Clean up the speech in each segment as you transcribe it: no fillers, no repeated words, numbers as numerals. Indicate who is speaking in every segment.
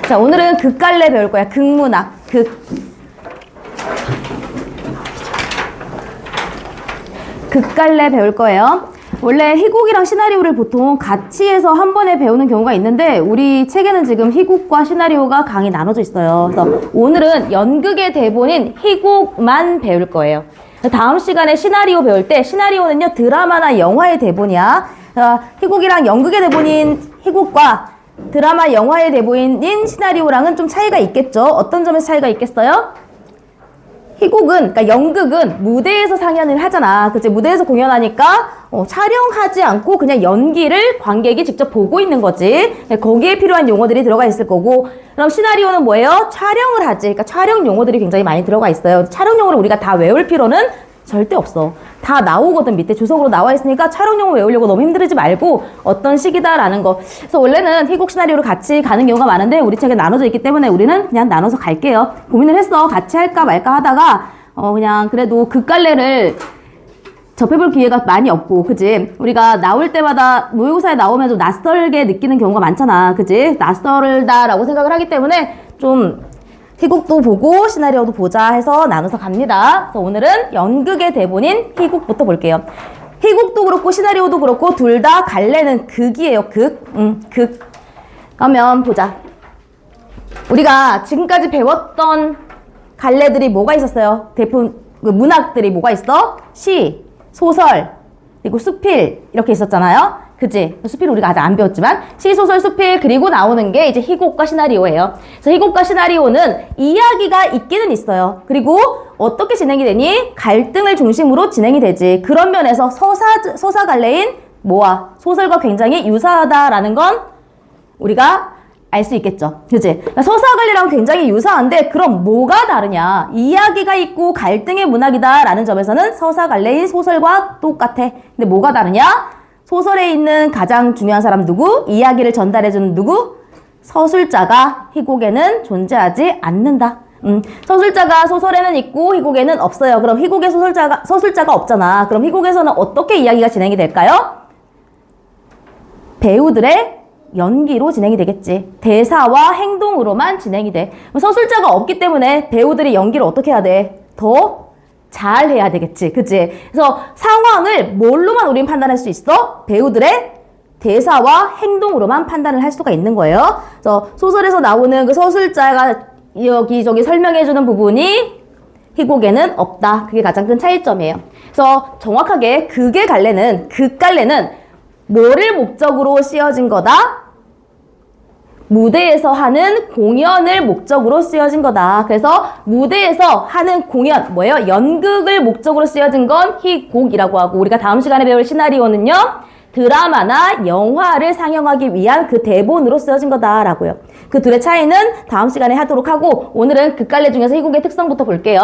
Speaker 1: 자, 오늘은 극갈래 배울 거야. 극문학. 극갈래 배울 거예요. 원래 희곡이랑 시나리오를 보통 같이 해서 한 번에 배우는 경우가 있는데 우리 책에는 지금 희곡과 시나리오가 강이 나눠져 있어요. 그래서 오늘은 연극의 대본인 희곡만 배울 거예요. 다음 시간에 시나리오 배울 때 시나리오는요 드라마나 영화의 대본이야. 희곡이랑 연극의 대본인 희곡과 드라마 영화의 대본인 시나리오랑은 좀 차이가 있겠죠. 어떤 점에서 차이가 있겠어요? 희곡은, 그러니까 연극은 무대에서 상연을 하잖아. 그치? 무대에서 공연하니까 촬영하지 않고 그냥 연기를 관객이 직접 보고 있는 거지. 거기에 필요한 용어들이 들어가 있을 거고. 그럼 시나리오는 뭐예요? 촬영을 하지. 그러니까 촬영 용어들이 굉장히 많이 들어가 있어요. 촬영 용어를 우리가 다 외울 필요는 절대 없어. 다 나오거든. 밑에 주석으로 나와 있으니까 촬영 용어 외우려고 너무 힘들지 말고 어떤 식이다라는 거. 그래서 원래는 희곡 시나리오를 같이 가는 경우가 많은데 우리 책에 나눠져 있기 때문에 우리는 그냥 나눠서 갈게요. 고민을 했어. 같이 할까 말까 하다가 그냥 그래도 극갈래를 접해볼 기회가 많이 없고, 그치? 우리가 나올 때마다 모의고사에 나오면 좀 낯설게 느끼는 경우가 많잖아. 그치? 낯설다라고 생각을 하기 때문에 좀 희곡도 보고 시나리오도 보자 해서 나눠서 갑니다. 그래서 오늘은 연극의 대본인 희곡부터 볼게요. 희곡도 그렇고 시나리오도 그렇고 둘 다 갈래는 극이에요. 극. 그러면 보자. 우리가 지금까지 배웠던 갈래들이 뭐가 있었어요? 대본 문학들이 뭐가 있어? 시, 소설, 그리고 수필 이렇게 있었잖아요. 그치? 수필 우리가 아직 안 배웠지만 시, 소설, 수필 그리고 나오는 게 이제 희곡과 시나리오예요. 그래서 희곡과 시나리오는 이야기가 있기는 있어요. 그리고 어떻게 진행이 되니? 갈등을 중심으로 진행이 되지. 그런 면에서 서사 갈래인 뭐와 소설과 굉장히 유사하다라는 건 우리가 알 수 있겠죠. 그치? 서사 갈래랑 굉장히 유사한데 그럼 뭐가 다르냐? 이야기가 있고 갈등의 문학이다라는 점에서는 서사 갈래인 소설과 똑같아. 근데 뭐가 다르냐? 소설에 있는 가장 중요한 사람 누구? 이야기를 전달해주는 누구? 서술자가 희곡에는 존재하지 않는다. 서술자가 소설에는 있고 희곡에는 없어요. 그럼 희곡에 서술자가 없잖아. 그럼 희곡에서는 어떻게 이야기가 진행이 될까요? 배우들의 연기로 진행이 되겠지. 대사와 행동으로만 진행이 돼. 서술자가 없기 때문에 배우들이 연기를 어떻게 해야 돼? 더 잘 해야 되겠지. 그치? 그래서 상황을 뭘로만 우린 판단할 수 있어? 배우들의 대사와 행동으로만 판단을 할 수가 있는 거예요. 그래서 소설에서 나오는 그 서술자가 여기저기 설명해주는 부분이 희곡에는 없다. 그게 가장 큰 차이점이에요. 그래서 정확하게 극갈래는 뭐를 목적으로 쓰여진 거다? 무대에서 하는 공연을 목적으로 쓰여진 거다. 그래서 무대에서 하는 공연, 뭐예요? 연극을 목적으로 쓰여진 건 희곡이라고 하고 우리가 다음 시간에 배울 시나리오는요. 드라마나 영화를 상영하기 위한 그 대본으로 쓰여진 거다라고요. 그 둘의 차이는 다음 시간에 하도록 하고 오늘은 극갈래 중에서 희곡의 특성부터 볼게요.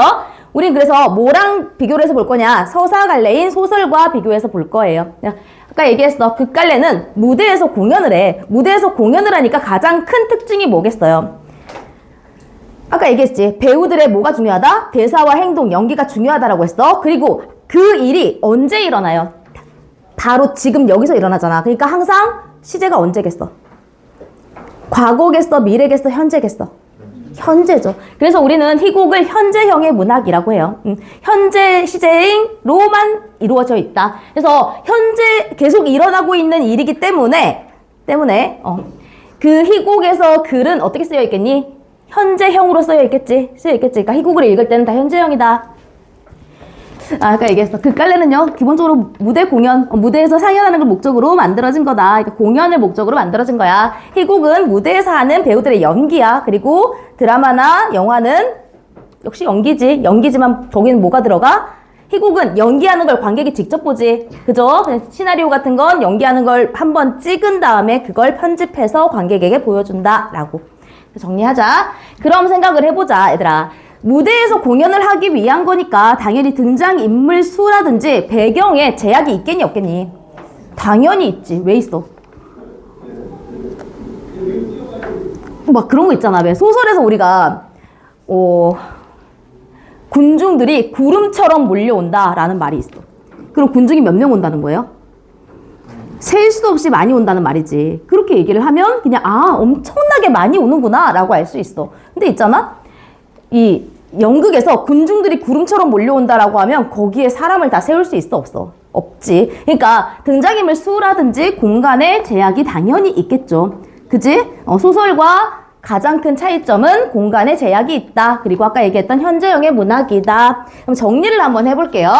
Speaker 1: 우린 그래서 뭐랑 비교를 해서 볼 거냐? 서사 갈래인 소설과 비교해서 볼 거예요. 아까 얘기했어. 극갈래는 무대에서 공연을 해. 무대에서 공연을 하니까 가장 큰 특징이 뭐겠어요? 아까 얘기했지. 배우들의 뭐가 중요하다? 대사와 행동, 연기가 중요하다라고 했어. 그리고 그 일이 언제 일어나요? 바로 지금 여기서 일어나잖아. 그러니까 항상 시제가 언제겠어? 과거겠어? 미래겠어? 현재겠어? 현재죠. 그래서 우리는 희곡을 현재형의 문학이라고 해요. 현재 시제로만 이루어져 있다. 그래서 현재 계속 일어나고 있는 일이기 때문에 그 희곡에서 글은 어떻게 쓰여 있겠니? 현재형으로 쓰여 있겠지. 그러니까 희곡을 읽을 때는 다 현재형이다. 아까 얘기했어. 극갈래는요, 기본적으로 무대 공연, 무대에서 상연하는 걸 목적으로 만들어진 거다. 그러니까 공연을 목적으로 만들어진 거야. 희곡은 무대에서 하는 배우들의 연기야. 그리고 드라마나 영화는 역시 연기지. 연기지만 거기는 뭐가 들어가? 희곡은 연기하는 걸 관객이 직접 보지. 그죠? 시나리오 같은 건 연기하는 걸 한번 찍은 다음에 그걸 편집해서 관객에게 보여준다. 라고. 정리하자. 그럼 생각을 해보자, 얘들아. 무대에서 공연을 하기 위한 거니까 당연히 등장인물 수라든지 배경에 제약이 있겠니 없겠니? 당연히 있지. 왜 있어? 막 그런 거 있잖아. 왜 소설에서 우리가 군중들이 구름처럼 몰려온다 라는 말이 있어. 그럼 군중이 몇 명 온다는 거예요? 셀 수도 없이 많이 온다는 말이지. 그렇게 얘기를 하면 그냥 아 엄청나게 많이 오는구나 라고 알 수 있어. 근데 있잖아 이 연극에서 군중들이 구름처럼 몰려온다라고 하면 거기에 사람을 다 세울 수 있어 없어? 없지. 그러니까 등장인물 수라든지 공간의 제약이 당연히 있겠죠. 그지? 소설과 가장 큰 차이점은 공간의 제약이 있다. 그리고 아까 얘기했던 현재형의 문학이다. 그럼 정리를 한번 해볼게요.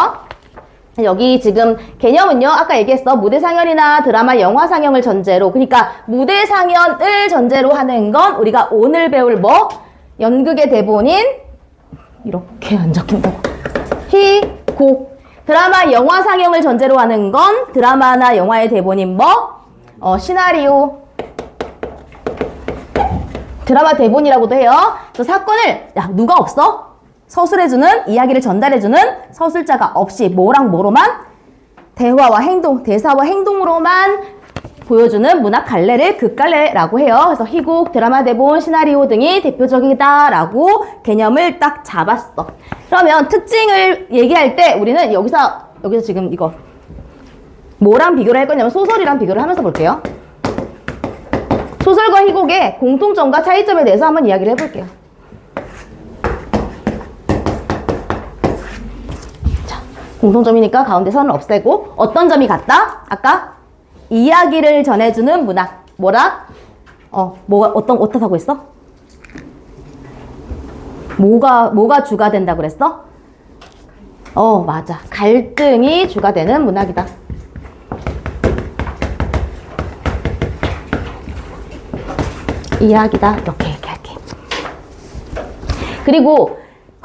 Speaker 1: 여기 지금 개념은요. 아까 얘기했어. 무대 상연이나 드라마, 영화 상영을 전제로. 그러니까 무대 상연을 전제로 하는 건 우리가 오늘 배울 뭐? 연극의 대본인 이렇게 안 적힌다고. 희곡. 드라마, 영화 상영을 전제로 하는 건 드라마나 영화의 대본인 뭐? 시나리오. 드라마 대본이라고도 해요. 그래서 사건을 누가 없어? 서술해주는, 이야기를 전달해주는 서술자가 없이 뭐랑 뭐로만? 대화와 행동, 대사와 행동으로만 보여주는 문학 갈래를 극갈래라고 해요. 그래서 희곡, 드라마 대본, 시나리오 등이 대표적이다라고 개념을 딱 잡았어. 그러면 특징을 얘기할 때 우리는 여기서 지금 이거 뭐랑 비교를 할 거냐면 소설이랑 비교를 하면서 볼게요. 소설과 희곡의 공통점과 차이점에 대해서 한번 이야기를 해볼게요. 자, 공통점이니까 가운데 선을 없애고 어떤 점이 같다? 아까 이야기를 전해주는 문학. 뭐라? 어떻다고 했어? 뭐가 주가 된다 그랬어? 맞아. 갈등이 주가 되는 문학이다. 이야기다. 이렇게 얘기할게. 그리고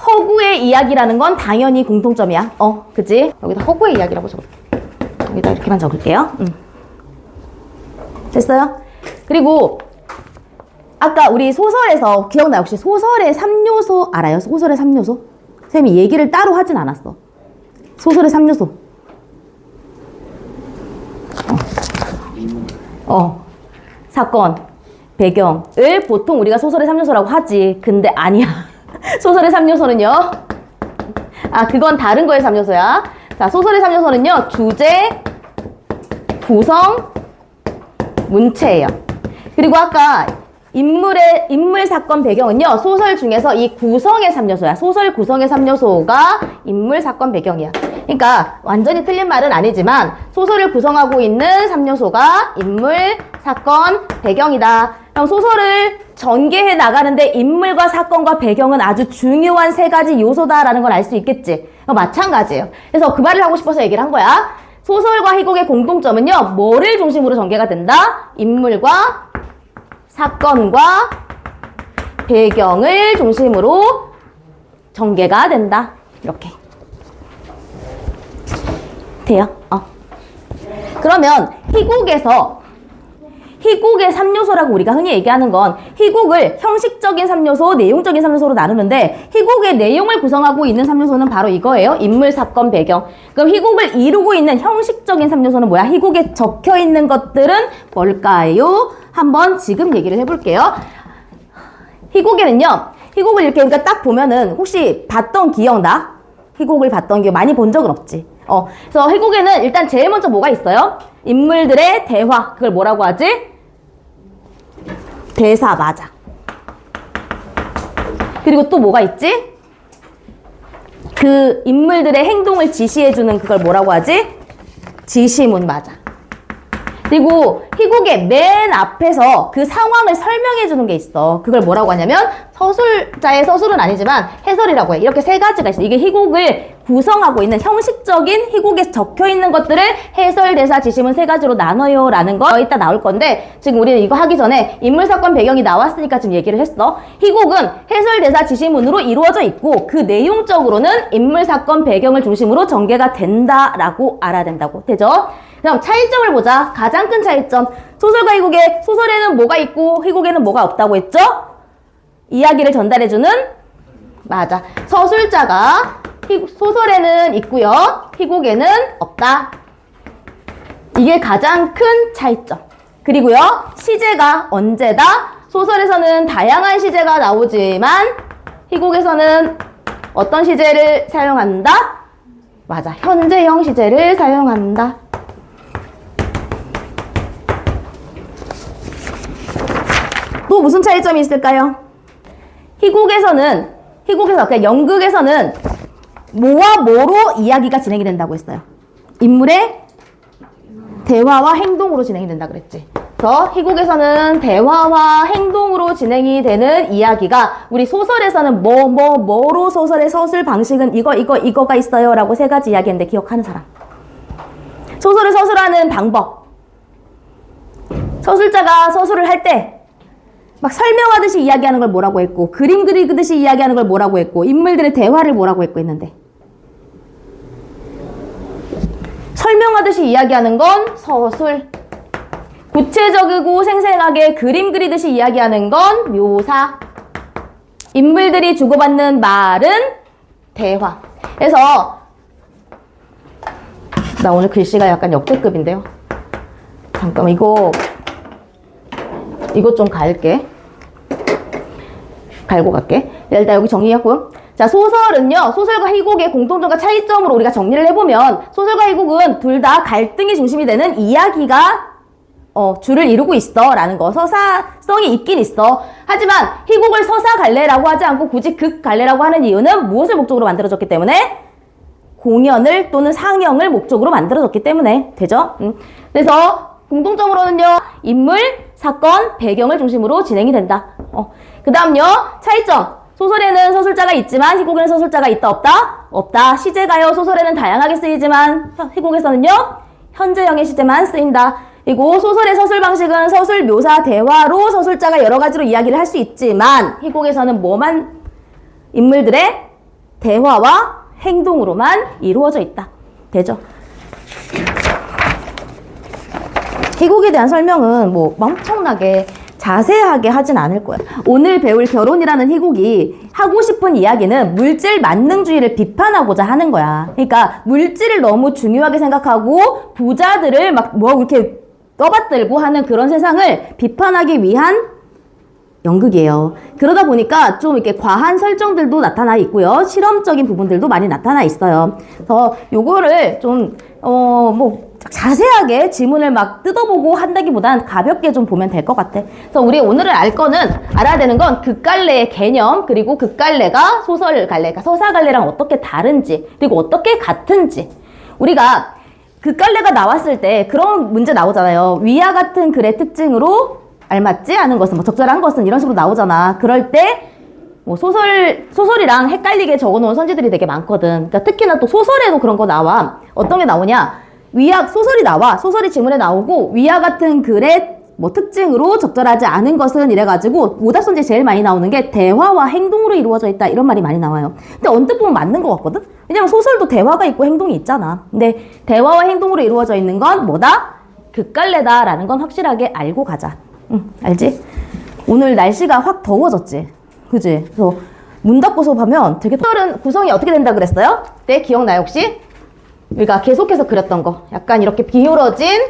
Speaker 1: 허구의 이야기라는 건 당연히 공통점이야. 그치? 여기다 허구의 이야기라고 적을게. 여기다 이렇게만 적을게요. 됐어요? 그리고 아까 우리 소설에서 기억나요? 혹시 소설의 3요소 알아요? 소설의 3요소? 쌤이 얘기를 따로 하진 않았어. 소설의 3요소. 사건, 배경을 보통 우리가 소설의 3요소라고 하지. 근데 아니야. 소설의 3요소는요. 그건 다른 거의 3요소야. 자, 소설의 3요소는요. 주제, 구성, 문체예요. 그리고 아까 인물, 사건, 배경은요. 소설 중에서 이 구성의 3요소야. 소설 구성의 3요소가 인물, 사건, 배경이야. 그러니까 완전히 틀린 말은 아니지만 소설을 구성하고 있는 3요소가 인물, 사건, 배경이다. 그럼 소설을 전개해 나가는데 인물과 사건과 배경은 아주 중요한 3가지 요소다라는 걸 알 수 있겠지. 마찬가지예요. 그래서 그 말을 하고 싶어서 얘기를 한 거야. 소설과 희곡의 공통점은요. 뭐를 중심으로 전개가 된다? 인물과 사건과 배경을 중심으로 전개가 된다. 이렇게. 돼요? 그러면 희곡의 3요소라고 우리가 흔히 얘기하는 건 희곡을 형식적인 3요소, 내용적인 3요소로 나누는데 희곡의 내용을 구성하고 있는 3요소는 바로 이거예요. 인물, 사건, 배경. 그럼 희곡을 이루고 있는 형식적인 3요소는 뭐야? 희곡에 적혀 있는 것들은 뭘까요? 한번 지금 얘기를 해볼게요. 희곡에는요. 희곡을 이렇게 그러니까 딱 보면은 혹시 봤던 기억나? 희곡을 봤던 기억 많이 본 적은 없지. 그래서 희곡에는 일단 제일 먼저 뭐가 있어요? 인물들의 대화. 그걸 뭐라고 하지? 대사. 맞아. 그리고 또 뭐가 있지? 그 인물들의 행동을 지시해주는 그걸 뭐라고 하지? 지시문. 맞아. 그리고 희곡의 맨 앞에서 그 상황을 설명해주는 게 있어. 그걸 뭐라고 하냐면 서술자의 서술은 아니지만 해설이라고 해. 이렇게 3가지가 있어. 이게 희곡을 구성하고 있는 형식적인 희곡에 적혀있는 것들을 해설, 대사, 지시문 3가지로 나눠요 라는 거 이따 나올 건데 지금 우리는 이거 하기 전에 인물, 사건, 배경이 나왔으니까 지금 얘기를 했어. 희곡은 해설, 대사, 지시문으로 이루어져 있고 그 내용적으로는 인물, 사건, 배경을 중심으로 전개가 된다라고 알아야 된다고. 되죠? 그럼 차이점을 보자. 가장 큰 차이점. 소설과 희곡에 소설에는 뭐가 있고 희곡에는 뭐가 없다고 했죠? 이야기를 전달해주는 맞아. 서술자가 소설에는 있고요. 희곡에는 없다. 이게 가장 큰 차이점. 그리고요. 시제가 언제다? 소설에서는 다양한 시제가 나오지만 희곡에서는 어떤 시제를 사용한다? 맞아. 현재형 시제를 사용한다. 또 무슨 차이점이 있을까요? 그러니까 연극에서는 뭐와 뭐로 이야기가 진행이 된다고 했어요. 인물의 대화와 행동으로 진행이 된다 그랬지. 그래서 희곡에서는 대화와 행동으로 진행이 되는 이야기가, 우리 소설에서는 뭐로 소설의 서술 방식은 이거가 있어요 라고 세 가지 이야기했는데 기억하는 사람? 소설을 서술하는 방법. 서술자가 서술을 할 때 막 설명하듯이 이야기하는 걸 뭐라고 했고, 그림 그리듯이 이야기하는 걸 뭐라고 했고, 인물들의 대화를 뭐라고 했고 했는데, 설명하듯이 이야기하는 건 서술, 구체적이고 생생하게 그림 그리듯이 이야기하는 건 묘사, 인물들이 주고받는 말은 대화. 그래서 나 오늘 글씨가 약간 역대급인데요. 잠깐만, 이거 좀 갈고 갈게. 일단 여기 정리했고요. 자, 소설은요, 소설과 희곡의 공통점과 차이점으로 우리가 정리를 해보면, 소설과 희곡은 둘 다 갈등이 중심이 되는 이야기가 줄을 이루고 있어 라는 거, 서사성이 있긴 있어. 하지만 희곡을 서사갈래라고 하지 않고 굳이 극갈래라고 하는 이유는 무엇을 목적으로 만들어졌기 때문에? 공연을 또는 상영을 목적으로 만들어졌기 때문에 되죠. 그래서 공통점으로는요, 인물, 사건, 배경을 중심으로 진행이 된다. 그 다음요, 차이점. 소설에는 서술자가 있지만 희곡에는 서술자가 있다 없다? 없다. 시제가요, 소설에는 다양하게 쓰이지만 희곡에서는요, 현재형의 시제만 쓰인다. 그리고 소설의 서술 방식은 서술, 묘사, 대화로 서술자가 여러 가지로 이야기를 할 수 있지만 희곡에서는 인물들의 대화와 행동으로만 이루어져 있다. 되죠? 희곡에 대한 설명은 엄청나게 자세하게 하진 않을 거야. 오늘 배울 결혼이라는 희곡이 하고 싶은 이야기는 물질 만능주의를 비판하고자 하는 거야. 그러니까 물질을 너무 중요하게 생각하고 부자들을 이렇게 떠받들고 하는 그런 세상을 비판하기 위한 연극이에요. 그러다 보니까 좀 이렇게 과한 설정들도 나타나 있고요. 실험적인 부분들도 많이 나타나 있어요. 그래서 요거를 좀, 자세하게 지문을 막 뜯어보고 한다기보단 가볍게 좀 보면 될 것 같아. 그래서 우리 오늘 알아야 되는 건 극갈래의 개념, 그리고 극갈래가 소설갈래, 그러니까 서사갈래랑 어떻게 다른지, 그리고 어떻게 같은지. 우리가 극갈래가 나왔을 때 그런 문제 나오잖아요. 위와 같은 글의 특징으로 알맞지 않은 것은, 적절한 것은 이런 식으로 나오잖아. 그럴 때 소설이랑 헷갈리게 적어놓은 선지들이 되게 많거든. 그러니까 특히나 또 소설에도 그런 거 나와. 어떤 게 나오냐? 소설이 나와. 소설이 지문에 나오고 위와 같은 글의 특징으로 적절하지 않은 것은 이래가지고 오답선지에 제일 많이 나오는 게 대화와 행동으로 이루어져 있다, 이런 말이 많이 나와요. 근데 언뜻 보면 맞는 것 같거든? 왜냐면 소설도 대화가 있고 행동이 있잖아. 근데 대화와 행동으로 이루어져 있는 건 뭐다? 극갈래다라는 건 확실하게 알고 가자. 알지? 오늘 날씨가 확 더워졌지? 그지? 그래서 문 닫고서 보면 되게 소설은 구성이 어떻게 된다 그랬어요? 네, 기억나요 혹시? 우리가 계속해서 그렸던 거, 약간 이렇게 기울어진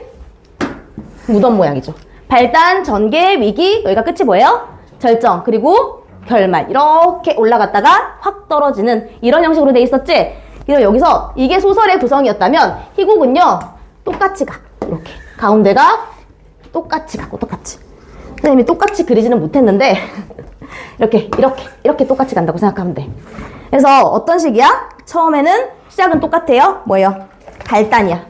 Speaker 1: 무덤 모양이죠. 발단, 전개, 위기, 여기가 끝이 뭐예요? 절정, 그리고 결말. 이렇게 올라갔다가 확 떨어지는 이런 형식으로 돼 있었지? 그래서 여기서 이게 소설의 구성이었다면 희곡은요, 똑같이 가. 이렇게 가운데가 똑같이 가고 똑같이. 선생님이 똑같이 그리지는 못했는데 이렇게 똑같이 간다고 생각하면 돼. 그래서 어떤 식이야? 처음에는 시작은 똑같아요. 뭐예요? 발단이야.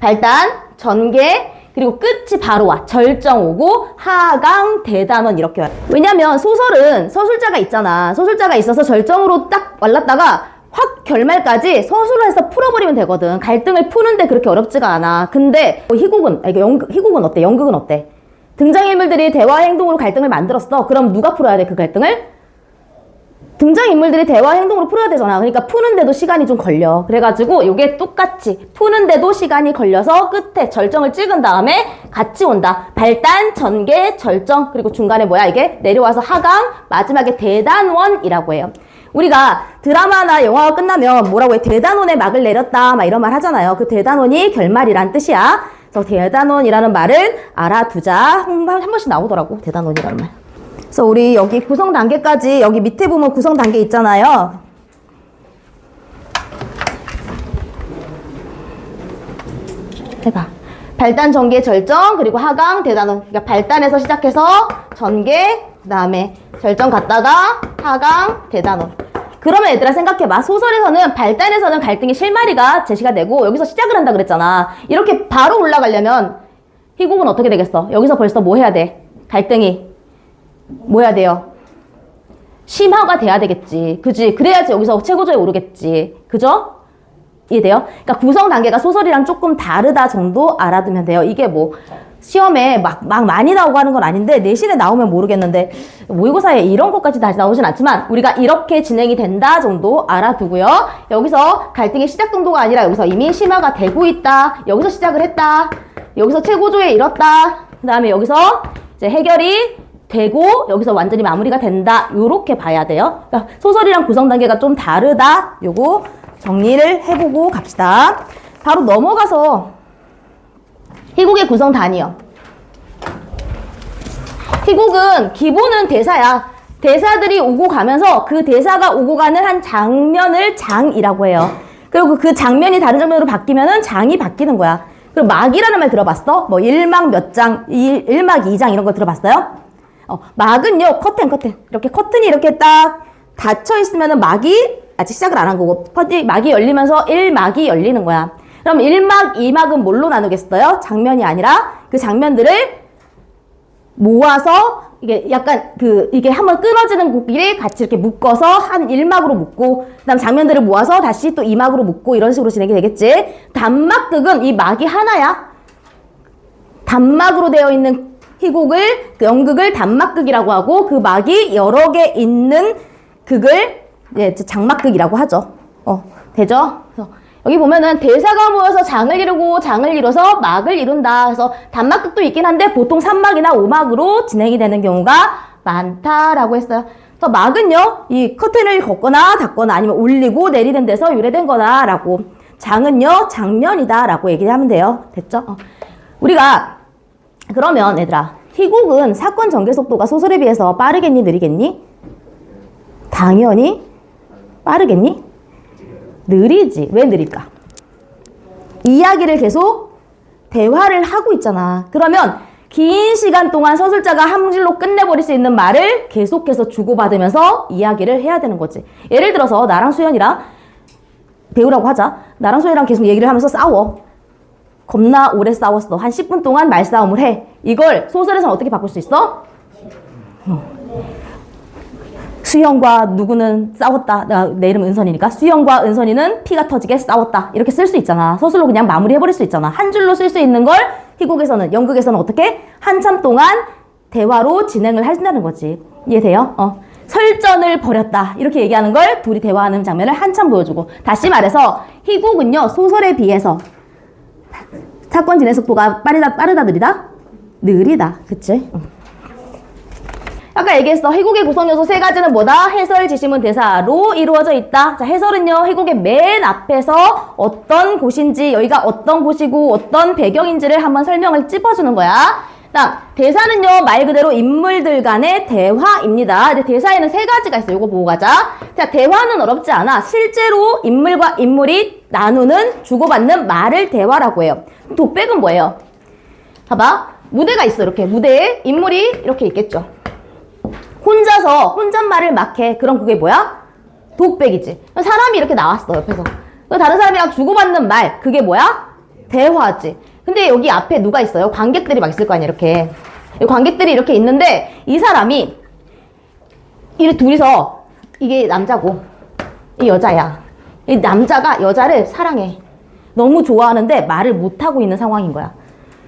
Speaker 1: 발단, 전개, 그리고 끝이 바로 와. 절정 오고 하강, 대단원 이렇게 와. 왜냐면 소설은 서술자가 있잖아. 서술자가 있어서 절정으로 딱 말랐다가 확 결말까지 서술을 해서 풀어버리면 되거든. 갈등을 푸는데 그렇게 어렵지가 않아. 근데 희곡은 어때? 연극은 어때? 등장인물들이 대화 행동으로 갈등을 만들었어. 그럼 누가 풀어야 돼, 그 갈등을? 등장인물들이 대화 행동으로 풀어야 되잖아. 그러니까 푸는데도 시간이 좀 걸려. 그래가지고 이게 똑같이 푸는데도 시간이 걸려서 끝에 절정을 찍은 다음에 같이 온다. 발단, 전개, 절정, 그리고 중간에 뭐야 이게? 내려와서 하강, 마지막에 대단원이라고 해요. 우리가 드라마나 영화가 끝나면 뭐라고 해? 대단원의 막을 내렸다 막 이런 말 하잖아요. 그 대단원이 결말이란 뜻이야. 그래서 대단원이라는 말을 알아두자. 한 번씩 나오더라고, 대단원이라는 말. 그래서 우리 여기 구성 단계까지, 여기 밑에 보면 구성 단계 있잖아요. 해봐. 발단, 전개, 절정, 그리고 하강, 대단원. 그러니까 발단에서 시작해서 전개, 그 다음에 절정 갔다가 하강, 대단원. 그러면 얘들아 생각해봐. 소설에서는 발단에서는 갈등의 실마리가 제시가 되고 여기서 시작을 한다 그랬잖아. 이렇게 바로 올라가려면 희곡은 어떻게 되겠어? 여기서 벌써 뭐 해야 돼? 갈등이 뭐 해야 돼요? 심화가 돼야 되겠지. 그지? 그래야지 여기서 최고조에 오르겠지. 그죠? 이해돼요? 그러니까 구성 단계가 소설이랑 조금 다르다 정도 알아두면 돼요. 이게 뭐 시험에 막 많이 나오고 하는 건 아닌데 내신에 나오면 모르겠는데 모의고사에 이런 것까지 다시 나오진 않지만 우리가 이렇게 진행이 된다 정도 알아두고요. 여기서 갈등의 시작 정도가 아니라 여기서 이미 심화가 되고 있다. 여기서 시작을 했다. 여기서 최고조에 이뤘다. 그 다음에 여기서 이제 해결이 되고 여기서 완전히 마무리가 된다. 요렇게 봐야 돼요. 그러니까 소설이랑 구성 단계가 좀 다르다. 요거 정리를 해보고 갑시다. 바로 넘어가서 희곡의 구성 단위요. 희곡은 기본은 대사야. 대사들이 오고 가면서 그 대사가 오고 가는 한 장면을 장이라고 해요. 그리고 그 장면이 다른 장면으로 바뀌면은 장이 바뀌는 거야. 그리고 막이라는 말 들어봤어? 뭐 1막 몇 장, 1막 2장 이런 거 들어봤어요? 막은요, 커튼. 이렇게 커튼이 이렇게 딱 닫혀 있으면은 막이 아직 시작을 안 한 거고, 막이 열리면서 1막이 열리는 거야. 그럼 1막, 2막은 뭘로 나누겠어요? 장면이 아니라 그 장면들을 모아서 이게 약간 이게 한번 끊어지는 곡끼리 같이 이렇게 묶어서 한 1막으로 묶고, 그 다음 장면들을 모아서 다시 또 2막으로 묶고 이런 식으로 진행이 되겠지. 단막극은 이 막이 하나야. 단막으로 되어 있는 희곡을, 그 연극을 단막극이라고 하고 그 막이 여러 개 있는 극을 장막극이라고 하죠. 되죠? 그래서 여기 보면은 대사가 모여서 장을 이루고 장을 이뤄서 막을 이룬다. 그래서 단막극도 있긴 한데 보통 3막이나 5막으로 진행이 되는 경우가 많다라고 했어요. 그래서 막은요, 이 커튼을 걷거나 닫거나 아니면 올리고 내리는 데서 유래된 거다라고. 장은요, 장면이다라고 얘기를 하면 돼요. 됐죠? 우리가 그러면 얘들아, 희곡은 사건 전개 속도가 소설에 비해서 빠르겠니, 느리겠니? 당연히 빠르겠니? 느리지. 왜 느릴까? 이야기를 계속 대화를 하고 있잖아. 그러면 긴 시간 동안 서술자가 한 줄로 끝내버릴 수 있는 말을 계속해서 주고받으면서 이야기를 해야 되는 거지. 예를 들어서 나랑 수연이랑 배우라고 하자. 나랑 수연이랑 계속 얘기를 하면서 싸워. 겁나 오래 싸웠어. 한 10분 동안 말싸움을 해. 이걸 소설에서는 어떻게 바꿀 수 있어? 수영과 누구는 싸웠다. 내 이름 은선이니까. 수영과 은선이는 피가 터지게 싸웠다. 이렇게 쓸 수 있잖아. 서술로 그냥 마무리해버릴 수 있잖아. 한 줄로 쓸 수 있는 걸 희곡에서는, 연극에서는 어떻게? 한참 동안 대화로 진행을 한다는 거지. 이해돼요? 설전을 벌였다. 이렇게 얘기하는 걸 둘이 대화하는 장면을 한참 보여주고. 다시 말해서 희곡은요, 소설에 비해서 사건 진행 속도가 빠르다, 느리다? 느리다. 그치? 아까 얘기했어. 희곡의 구성 요소 세 가지는 뭐다? 해설, 지시문, 대사로 이루어져 있다. 자, 해설은요, 희곡의 맨 앞에서 어떤 곳인지, 여기가 어떤 곳이고 어떤 배경인지를 한번 설명을 찝어주는 거야. 다음, 대사는요, 말 그대로 인물들 간의 대화입니다. 근데 대사에는 세 가지가 있어요. 이거 보고 가자. 자, 대화는 어렵지 않아. 실제로 인물과 인물이 나누는, 주고받는 말을 대화라고 해요. 독백은 뭐예요? 봐봐. 무대가 있어. 이렇게. 무대에 인물이 이렇게 있겠죠. 혼자서 혼잣말을 막 해. 그럼 그게 뭐야? 독백이지. 사람이 이렇게 나왔어, 옆에서. 다른 사람이랑 주고받는 말, 그게 뭐야? 대화지. 근데 여기 앞에 누가 있어요? 관객들이 막 있을 거 아니야, 이렇게. 관객들이 이렇게 있는데, 이 사람이, 이 둘이서, 이게 남자고, 이 여자야. 이 남자가 여자를 사랑해. 너무 좋아하는데 말을 못하고 있는 상황인 거야.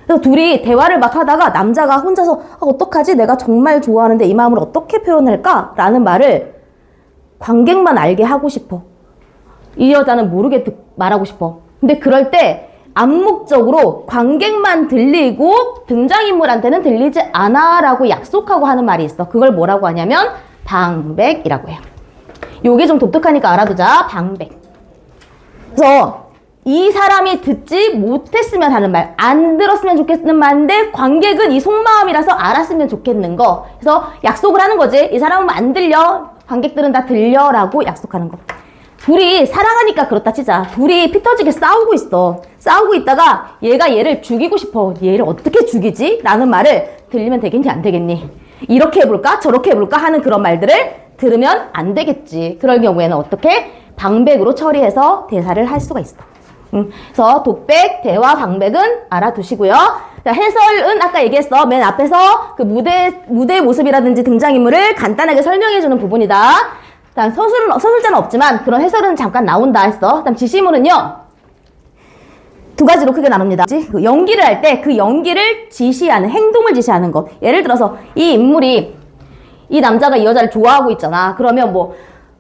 Speaker 1: 그래서 둘이 대화를 막 하다가 남자가 혼자서 어떡하지? 내가 정말 좋아하는데 이 마음을 어떻게 표현할까? 라는 말을 관객만 알게 하고 싶어. 이 여자는 모르게 말하고 싶어. 근데 그럴 때 암묵적으로 관객만 들리고 등장인물한테는 들리지 않아 라고 약속하고 하는 말이 있어. 그걸 뭐라고 하냐면 방백이라고 해요. 요게 좀 독특하니까 알아두자. 방백. 그래서 이 사람이 듣지 못했으면 하는 말, 안 들었으면 좋겠는 말인데 관객은 이 속마음이라서 알았으면 좋겠는 거. 그래서 약속을 하는 거지. 이 사람은 안 들려. 관객들은 다 들려 라고 약속하는 거. 둘이 사랑하니까 그렇다 치자. 둘이 피 터지게 싸우고 있어. 싸우고 있다가 얘가 얘를 죽이고 싶어. 얘를 어떻게 죽이지? 라는 말을 들리면 되겠니 안 되겠니? 이렇게 해볼까? 저렇게 해볼까? 하는 그런 말들을 들으면 안 되겠지. 그럴 경우에는 어떻게? 방백으로 처리해서 대사를 할 수가 있어. 그래서 독백, 대화, 방백은 알아두시고요. 자, 해설은 아까 얘기했어. 맨 앞에서 그 무대의 모습이라든지 등장인물을 간단하게 설명해주는 부분이다. 다음 서술자는 없지만 그런 해설은 잠깐 나온다 했어. 그다음 지시문은요. 두 가지로 크게 나눕니다. 그 연기를 할 때 그 연기를 지시하는, 행동을 지시하는 것. 예를 들어서 이 인물이 이 남자가 이 여자를 좋아하고 있잖아. 그러면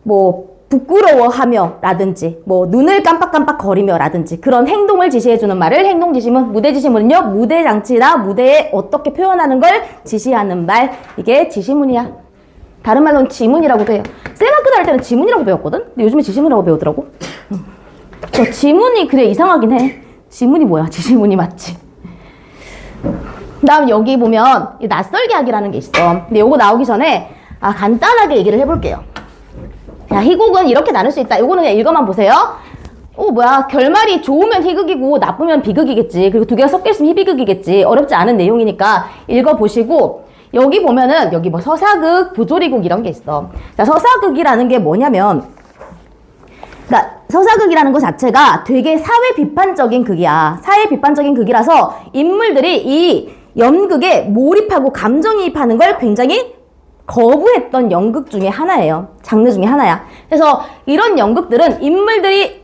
Speaker 1: 뭐 부끄러워하며 라든지 뭐 눈을 깜빡깜빡 거리며 라든지 그런 행동을 지시해주는 말을 행동 지시문, 무대 지시문은요. 무대 장치나 무대에 어떻게 표현하는 걸 지시하는 말. 이게 지시문이야. 다른 말로는 지문이라고도 해요. 쌤학교 다닐 때는 지문이라고 배웠거든? 근데 요즘에 지시문이라고 배우더라고. 지문이 그래 이상하긴 해. 지문이 뭐야? 지시문이 맞지. 그 다음 여기 보면 낯설게 하기라는 게 있어. 근데 요거 나오기 전에 간단하게 얘기를 해볼게요. 야, 희곡은 이렇게 나눌 수 있다. 요거는 그냥 읽어만 보세요. 뭐야, 결말이 좋으면 희극이고 나쁘면 비극이겠지. 그리고 두 개가 섞여있으면 희비극이겠지. 어렵지 않은 내용이니까 읽어보시고 여기 보면은 여기 뭐 서사극, 부조리곡 이런 게 있어. 자, 서사극이라는 게 뭐냐면 그러니까 서사극이라는 것 자체가 되게 사회 비판적인 극이야. 사회 비판적인 극이라서 인물들이 이 연극에 몰입하고 감정이입하는 걸 굉장히 거부했던 연극 중에 하나예요. 장르 중에 하나야. 그래서 이런 연극들은 인물들이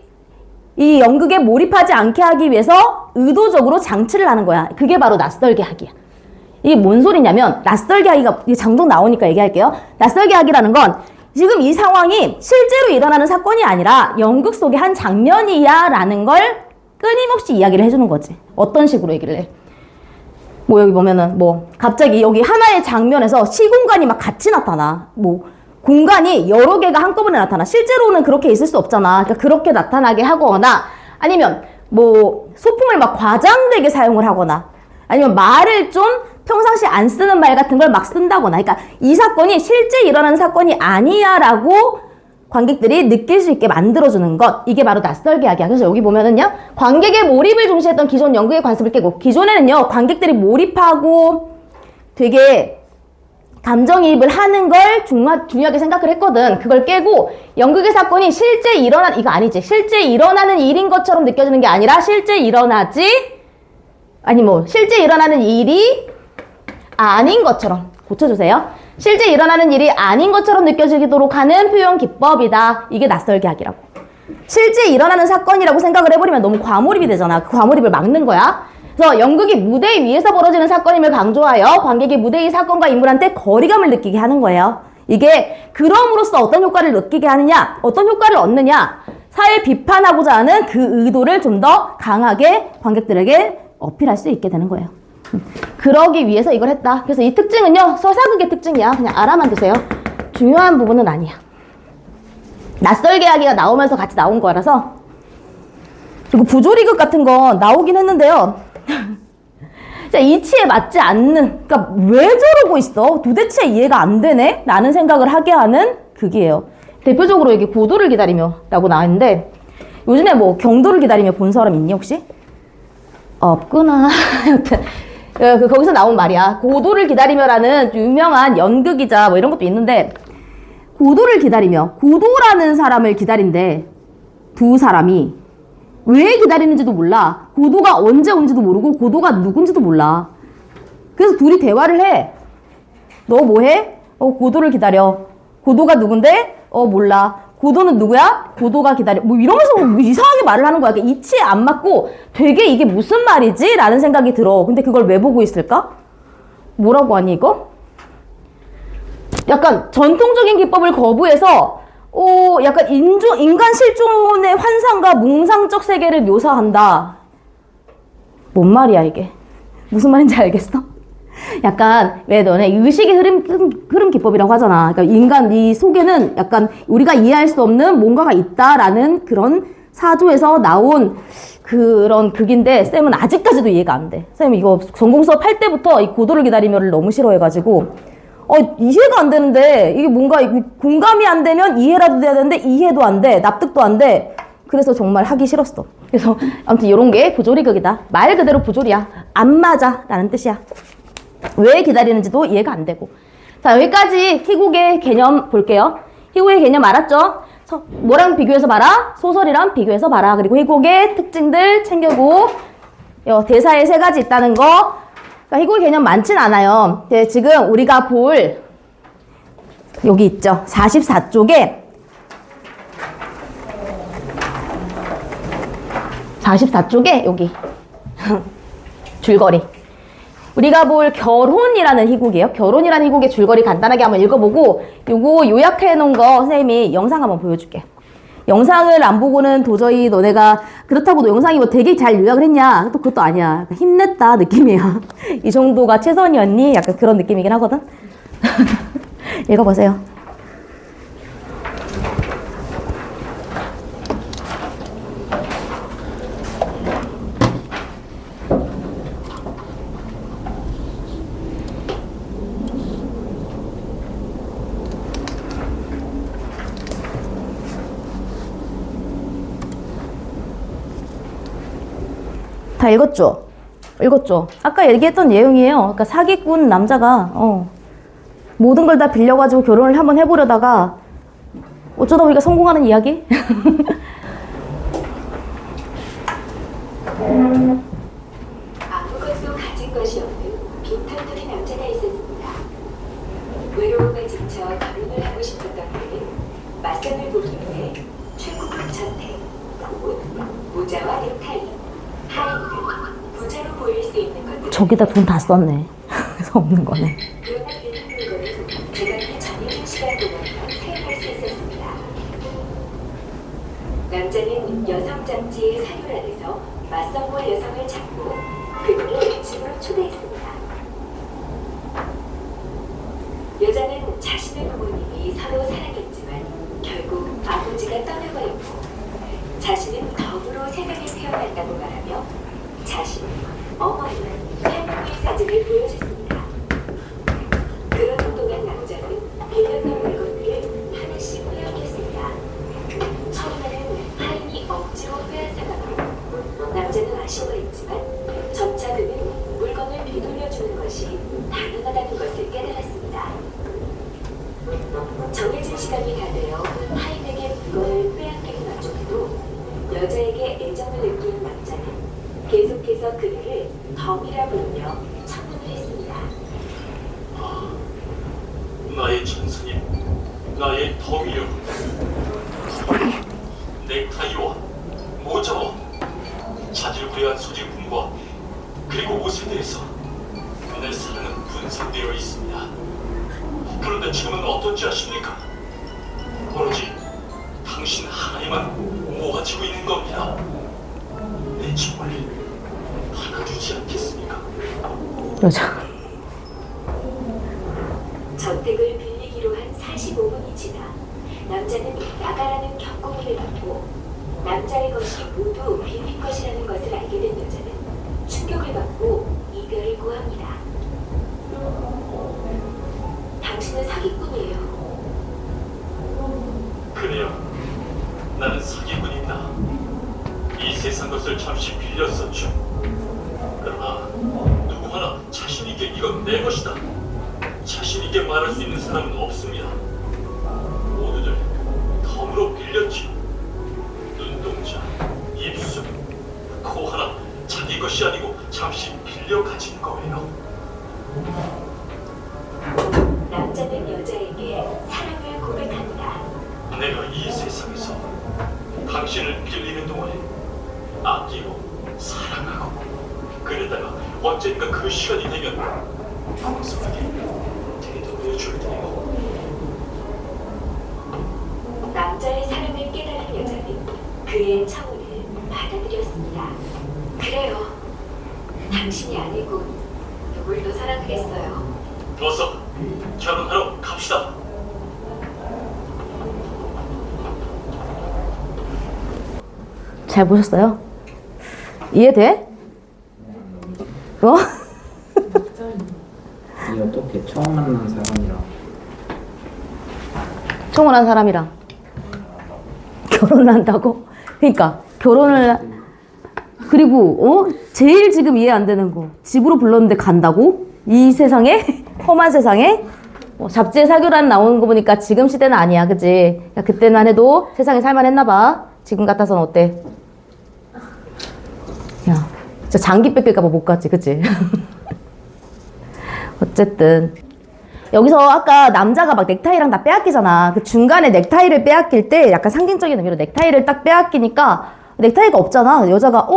Speaker 1: 이 연극에 몰입하지 않게 하기 위해서 의도적으로 장치를 하는 거야. 그게 바로 낯설게 하기야. 이게 뭔 소리냐면 낯설게 하기가 장동 나오니까 얘기할게요. 낯설게 하기라는 건 지금 이 상황이 실제로 일어나는 사건이 아니라 연극 속의 한 장면이야 라는 걸 끊임없이 이야기를 해주는 거지. 어떤 식으로 얘기를 해? 뭐 여기 보면은 갑자기 여기 하나의 장면에서 시공간이 막 같이 나타나. 공간이 여러 개가 한꺼번에 나타나. 실제로는 그렇게 있을 수 없잖아. 그러니까 그렇게 나타나게 하거나 아니면 소품을 막 과장되게 사용을 하거나 아니면 말을 좀 평상시 안 쓰는 말 같은 걸 막 쓴다거나. 그러니까 이 사건이 실제 일어나는 사건이 아니야 라고 관객들이 느낄 수 있게 만들어주는 것. 이게 바로 낯설게 하기야. 그래서 여기 보면은요. 관객의 몰입을 중시했던 기존 연극의 관습을 깨고 기존에는요. 관객들이 몰입하고 되게 감정이입을 하는 걸 중요하게 생각을 했거든. 그걸 깨고 연극의 사건이 실제 이거 아니지. 실제 일어나는 일인 것처럼 느껴지는 게 아니라 실제 일어나지 실제 일어나는 일이 아닌 것처럼 고쳐주세요. 실제 일어나는 일이 아닌 것처럼 느껴지도록 하는 표현 기법이다. 이게 낯설게 하기라고. 실제 일어나는 사건이라고 생각을 해버리면 너무 과몰입이 되잖아. 그 과몰입을 막는 거야. 그래서 연극이 무대 위에서 벌어지는 사건임을 강조하여 관객이 무대 위 사건과 인물한테 거리감을 느끼게 하는 거예요. 이게 그럼으로써 어떤 효과를 느끼게 하느냐, 어떤 효과를 얻느냐, 사회 비판하고자 하는 그 의도를 좀 더 강하게 관객들에게 어필할 수 있게 되는 거예요. 그러기 위해서 이걸 했다. 그래서 이 특징은요. 서사극의 특징이야. 그냥 알아만 두세요. 중요한 부분은 아니야. 낯설게 하기가 나오면서 같이 나온 거라서. 그리고 부조리극 같은 거 나오긴 했는데요. 자, 이치에 맞지 않는, 그러니까 왜 저러고 있어? 도대체 이해가 안 되네? 라는 생각을 하게 하는 극이에요. 대표적으로 여기 고도를 기다리며 라고 나왔는데 요즘에 경도를 기다리며 본 사람 있니 혹시? 없구나. 여튼 거기서 나온 말이야. 고도를 기다리며라는 유명한 연극이자 이런 것도 있는데 고도를 기다리며 고도라는 사람을 기다린대. 두 사람이 왜 기다리는지도 몰라. 고도가 언제 온지도 모르고 고도가 누군지도 몰라. 그래서 둘이 대화를 해. 너 뭐해? 고도를 기다려. 고도가 누군데? 몰라. 고도는 누구야? 고도가 기다려. 이러면서 이상하게 말을 하는 거야. 이치에 안 맞고 되게 이게 무슨 말이지? 라는 생각이 들어. 근데 그걸 왜 보고 있을까? 뭐라고 하니 이거? 약간 전통적인 기법을 거부해서 약간 인간 실존의 환상과 몽상적 세계를 묘사한다. 뭔 말이야 이게? 무슨 말인지 알겠어? 약간 왜 너네 의식의 흐름 기법이라고 하잖아. 그러니까 인간 이 속에는 약간 우리가 이해할 수 없는 뭔가가 있다라는 그런 사조에서 나온 그런 극인데 쌤은 아직까지도 이해가 안 돼. 쌤 이거 전공 수업 할 때부터 이 고도를 기다리며를 너무 싫어해가지고 이해가 안 되는데 이게 뭔가 공감이 안 되면 이해라도 돼야 되는데 이해도 안 돼. 납득도 안 돼. 그래서 정말 하기 싫었어. 그래서 아무튼 이런 게 부조리극이다. 말 그대로 부조리야. 안 맞아 라는 뜻이야. 왜 기다리는지도 이해가 안 되고. 자, 여기까지 희곡의 개념 볼게요. 희곡의 개념 알았죠? 뭐랑 비교해서 봐라? 소설이랑 비교해서 봐라. 그리고 희곡의 특징들 챙겨고 대사에 3가지 있다는 거. 그러니까 희곡의 개념 많진 않아요. 지금 우리가 볼 여기 있죠. 44쪽에 44쪽에 여기 줄거리. 우리가 볼 결혼이라는 희곡이에요. 결혼이라는 희곡의 줄거리 간단하게 한번 읽어보고 요거 요약해 놓은 거 선생님이 영상 한번 보여줄게. 영상을 안 보고는 도저히 너네가 그렇다고 너 영상이 뭐 되게 잘 요약을 했냐? 또 그것도 아니야. 힘냈다 느낌이야. 이 정도가 최선이었니? 약간 그런 느낌이긴 하거든. 읽어보세요. 다 읽었죠? 읽었죠? 아까 얘기했던 내용이에요. 그러니까 사기꾼 남자가 모든 걸 다 빌려가지고 결혼을 한번 해보려다가 어쩌다 보니까 성공하는 이야기?
Speaker 2: 아무것도 가진 것이 없는 빈털터리 남자가 있었습니다. 외로움에 지쳐 결혼을 하고 싶었던 그는 맞선을 보기 위해 최고급 저택, 곧 모자와 넥타이, 하인 등 부자로 보일 수 있는 것들.
Speaker 1: 저기다 돈 다 썼네. 그래서 없는 거네.
Speaker 2: 그러나 그는 물건은 그간의 정해진 시간 동안만 사용할 수 있었습니다. 남자는 여성 잡지의 사료란에서 맞선 볼 여성을 찾고 그들을 집으로 초대했습니다. 여자는 자신의 부모님이 서로 사랑했지만 결국 아버지가 떠나버렸고 자신은 덕으로 세상에 태어났다고 말하며 자신, 어머니, 할머니의 사진을 보여줬습니다. 그러는 동안 남자는 빌렸던 물건들을 하나씩 빼앗겼습니다. 처음에는 하인이 억지로 빼앗아가고 남자는 아쉬워했지만 점차 그는 물건을 되돌려주는 것이 당연하다는 것을 깨달았습니다. 정해진 시간이 다 되어 하인에게 물건을 빼앗기는 와중에도 여자에게 애정을 느낀 남자는 계속해서 그녀를 덤이라 부르며 청혼을 했습니다.
Speaker 3: 나의 전선이 나의 덤이여. 넥타이와 모자와 자질구레한 소지품과 그리고 옷에 대해서 내 사랑은 분산되어 있습니다. 그런데 지금은 어떤지 아십니까? 오로지 당신 하나에만 모아지고 있는 겁니다. 내 정말 받아주지 않겠습니까?
Speaker 1: 여자.
Speaker 2: 저택을 빌리기로 한 45분이 지나 남자는 나가라는 경고문을 받고 남자의 것이 모두 빌린 것이라는 것을 알게 된 여자는 충격을 받고 이별을 고합니다. 당신은 사기꾼이에요.
Speaker 3: 그래요. 나는 사기꾼입니다. 이 세상 것을 잠시 빌렸었죠. 그러나 누구 하나 자신 있게 이건 내 것이다. 자신 있게 말할 수 있는 사람은 없습니다. 모두들 덤으로 빌렸지. 눈동자, 입술, 코 하나 자기 것이 아니고 잠시 빌려 가진 거예요.
Speaker 2: 남자는 여자에게 사랑을 고백합니다.
Speaker 3: 내가 이 세상에서 당신을 빌리는 동안에 아끼고 사랑하고 그러다가 언젠가 그 시간이 되면 고스하게 되돌려 줄 테고.
Speaker 2: 남자의 사랑을 깨달은 여자는 그의 청혼을 받아들였습니다. 그래요. 당신이 아니고 누굴 더 사랑하겠어요.
Speaker 3: 어서 결혼하러 갑시다.
Speaker 1: 잘 보셨어요? 이해돼?
Speaker 4: 이거 또 어떻게 처음 만난 사람이랑
Speaker 1: 청혼한 사람이랑 결혼을 한다고? 그러니까 결혼을 그리고 제일 지금 이해 안 되는 거 집으로 불렀는데 간다고? 이 세상에? 험한 세상에? 잡지에 사교란 나오는 거 보니까 지금 시대는 아니야, 그치? 그러니까 그때만 해도 세상에 살만했나 봐. 지금 같아서는 어때? 야, 진짜 장기 뺏길까 봐 못 갔지, 그치? 어쨌든 여기서 아까 남자가 막 넥타이랑 다 빼앗기잖아. 그 중간에 넥타이를 빼앗길 때 약간 상징적인 의미로 넥타이를 딱 빼앗기니까 넥타이가 없잖아. 여자가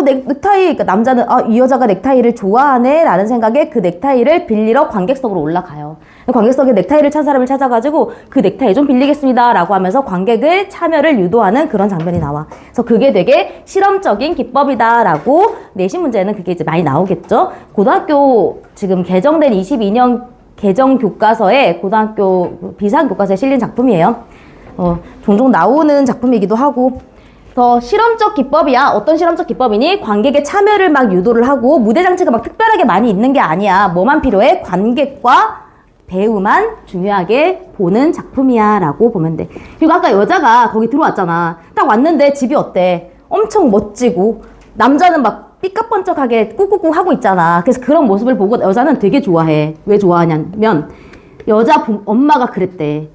Speaker 1: 넥타이. 그러니까 남자는 이 여자가 넥타이를 좋아하네 라는 생각에 그 넥타이를 빌리러 관객석으로 올라가요. 관객석에 넥타이를 찬 사람을 찾아가지고 그 넥타이 좀 빌리겠습니다 라고 하면서 관객을 참여를 유도하는 그런 장면이 나와. 그래서 그게 되게 실험적인 기법이다 라고 내신 문제는 그게 이제 많이 나오겠죠. 고등학교 지금 개정된 22년 개정 교과서에 고등학교 비상 교과서에 실린 작품이에요. 종종 나오는 작품이기도 하고. 그래서 실험적 기법이야. 어떤 실험적 기법이니? 관객의 참여를 막 유도를 하고 무대 장치가 막 특별하게 많이 있는 게 아니야. 뭐만 필요해? 관객과 배우만 중요하게 보는 작품이야 라고 보면 돼. 그리고 아까 여자가 거기 들어왔잖아. 딱 왔는데 집이 어때? 엄청 멋지고 남자는 막 삐까뻔쩍하게 꾹꾹꾹 하고 있잖아. 그래서 그런 모습을 보고 여자는 되게 좋아해. 왜 좋아하냐면 엄마가 그랬대.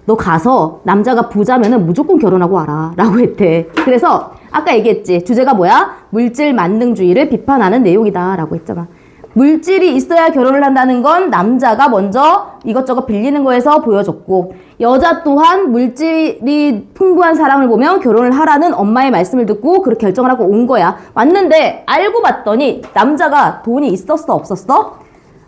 Speaker 1: 너 가서 남자가 부자면은 무조건 결혼하고 와라 라고 했대. 그래서 아까 얘기했지. 주제가 뭐야? 물질 만능주의를 비판하는 내용이다 라고 했잖아. 물질이 있어야 결혼을 한다는 건 남자가 먼저 이것저것 빌리는 거에서 보여줬고, 여자 또한 물질이 풍부한 사람을 보면 결혼을 하라는 엄마의 말씀을 듣고 그렇게 결정을 하고 온 거야. 왔는데 알고 봤더니 남자가 돈이 있었어 없었어?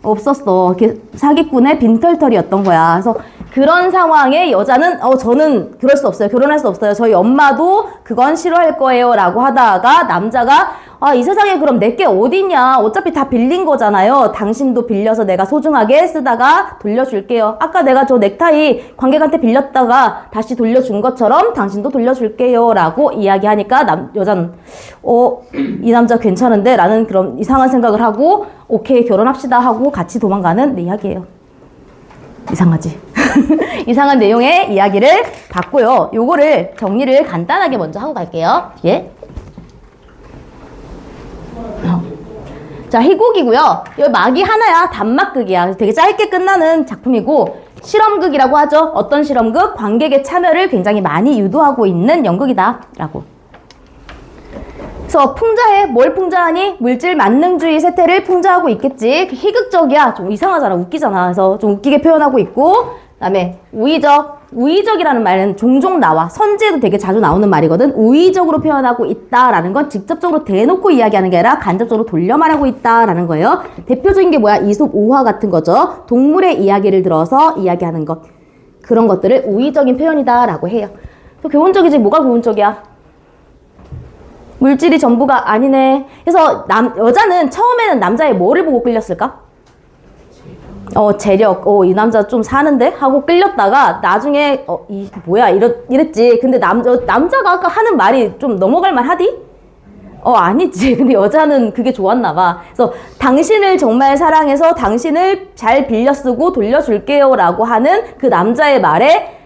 Speaker 1: 없었어. 사기꾼의 빈털털이었던 거야. 그래서 그런 상황에 여자는 저는 그럴 수 없어요. 결혼할 수 없어요. 저희 엄마도 그건 싫어할 거예요 라고 하다가 남자가 이 세상에 그럼 내게 어딨냐. 어차피 다 빌린 거잖아요. 당신도 빌려서 내가 소중하게 쓰다가 돌려줄게요. 아까 내가 저 넥타이 관객한테 빌렸다가 다시 돌려준 것처럼 당신도 돌려줄게요 라고 이야기하니까 여자는 이 남자 괜찮은데? 라는 그런 이상한 생각을 하고 오케이 결혼합시다 하고 같이 도망가는 이야기예요. 이상하지? 이상한 내용의 이야기를 봤고요. 요거를 정리를 간단하게 먼저 하고 갈게요. 예. 자, 희곡이고요. 여기 막이 하나야. 단막극이야. 되게 짧게 끝나는 작품이고 실험극이라고 하죠. 어떤 실험극? 관객의 참여를 굉장히 많이 유도하고 있는 연극이다 라고. 그래서 풍자해. 뭘 풍자하니? 물질 만능주의 세태를 풍자하고 있겠지. 희극적이야. 좀 이상하잖아. 웃기잖아. 그래서 좀 웃기게 표현하고 있고, 그 다음에 우의적. 우의적이라는 말은 종종 나와. 선지에도 되게 자주 나오는 말이거든. 우의적으로 표현하고 있다라는 건 직접적으로 대놓고 이야기하는 게 아니라 간접적으로 돌려 말하고 있다라는 거예요. 대표적인 게 뭐야? 이솝 오화 같은 거죠. 동물의 이야기를 들어서 이야기하는 것. 그런 것들을 우의적인 표현이다라고 해요. 또 교훈적이지. 뭐가 교훈적이야? 물질이 전부가 아니네. 그래서 여자는 처음에는 남자의 뭐를 보고 끌렸을까? 재력. 이 남자 좀 사는데? 하고 끌렸다가 나중에 뭐야 이랬지. 근데 남자가 아까 하는 말이 좀 넘어갈 만하디? 아니지. 근데 여자는 그게 좋았나 봐. 그래서 당신을 정말 사랑해서 당신을 잘 빌려 쓰고 돌려줄게요 라고 하는 그 남자의 말에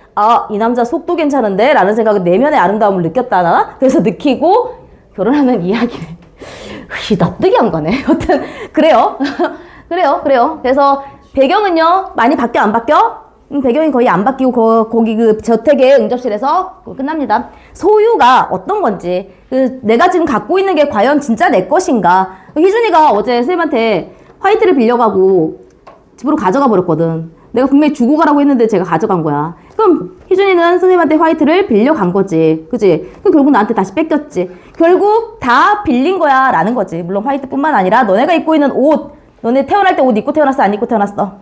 Speaker 1: 이 남자 속도 괜찮은데? 라는 생각은 내면의 아름다움을 느꼈다나? 그래서 느끼고 결혼하는 이야기를 납득이 안 가네. 여튼 그래요. 그래요. 그래서 배경은요 많이 바뀌어 안 바뀌어? 배경이 거의 안 바뀌고 거기 그 저택의 응접실에서 끝납니다. 소유가 어떤 건지, 내가 지금 갖고 있는 게 과연 진짜 내 것인가. 희준이가 어제 선생님한테 화이트를 빌려가고 집으로 가져가 버렸거든. 내가 분명히 주고 가라고 했는데 제가 가져간 거야. 그럼 희준이는 선생님한테 화이트를 빌려간 거지. 그치? 그럼 결국 나한테 다시 뺏겼지. 결국 다 빌린 거야 라는 거지. 물론 화이트뿐만 아니라 너네가 입고 있는 옷, 너네 태어날 때 옷 입고 태어났어? 안 입고 태어났어?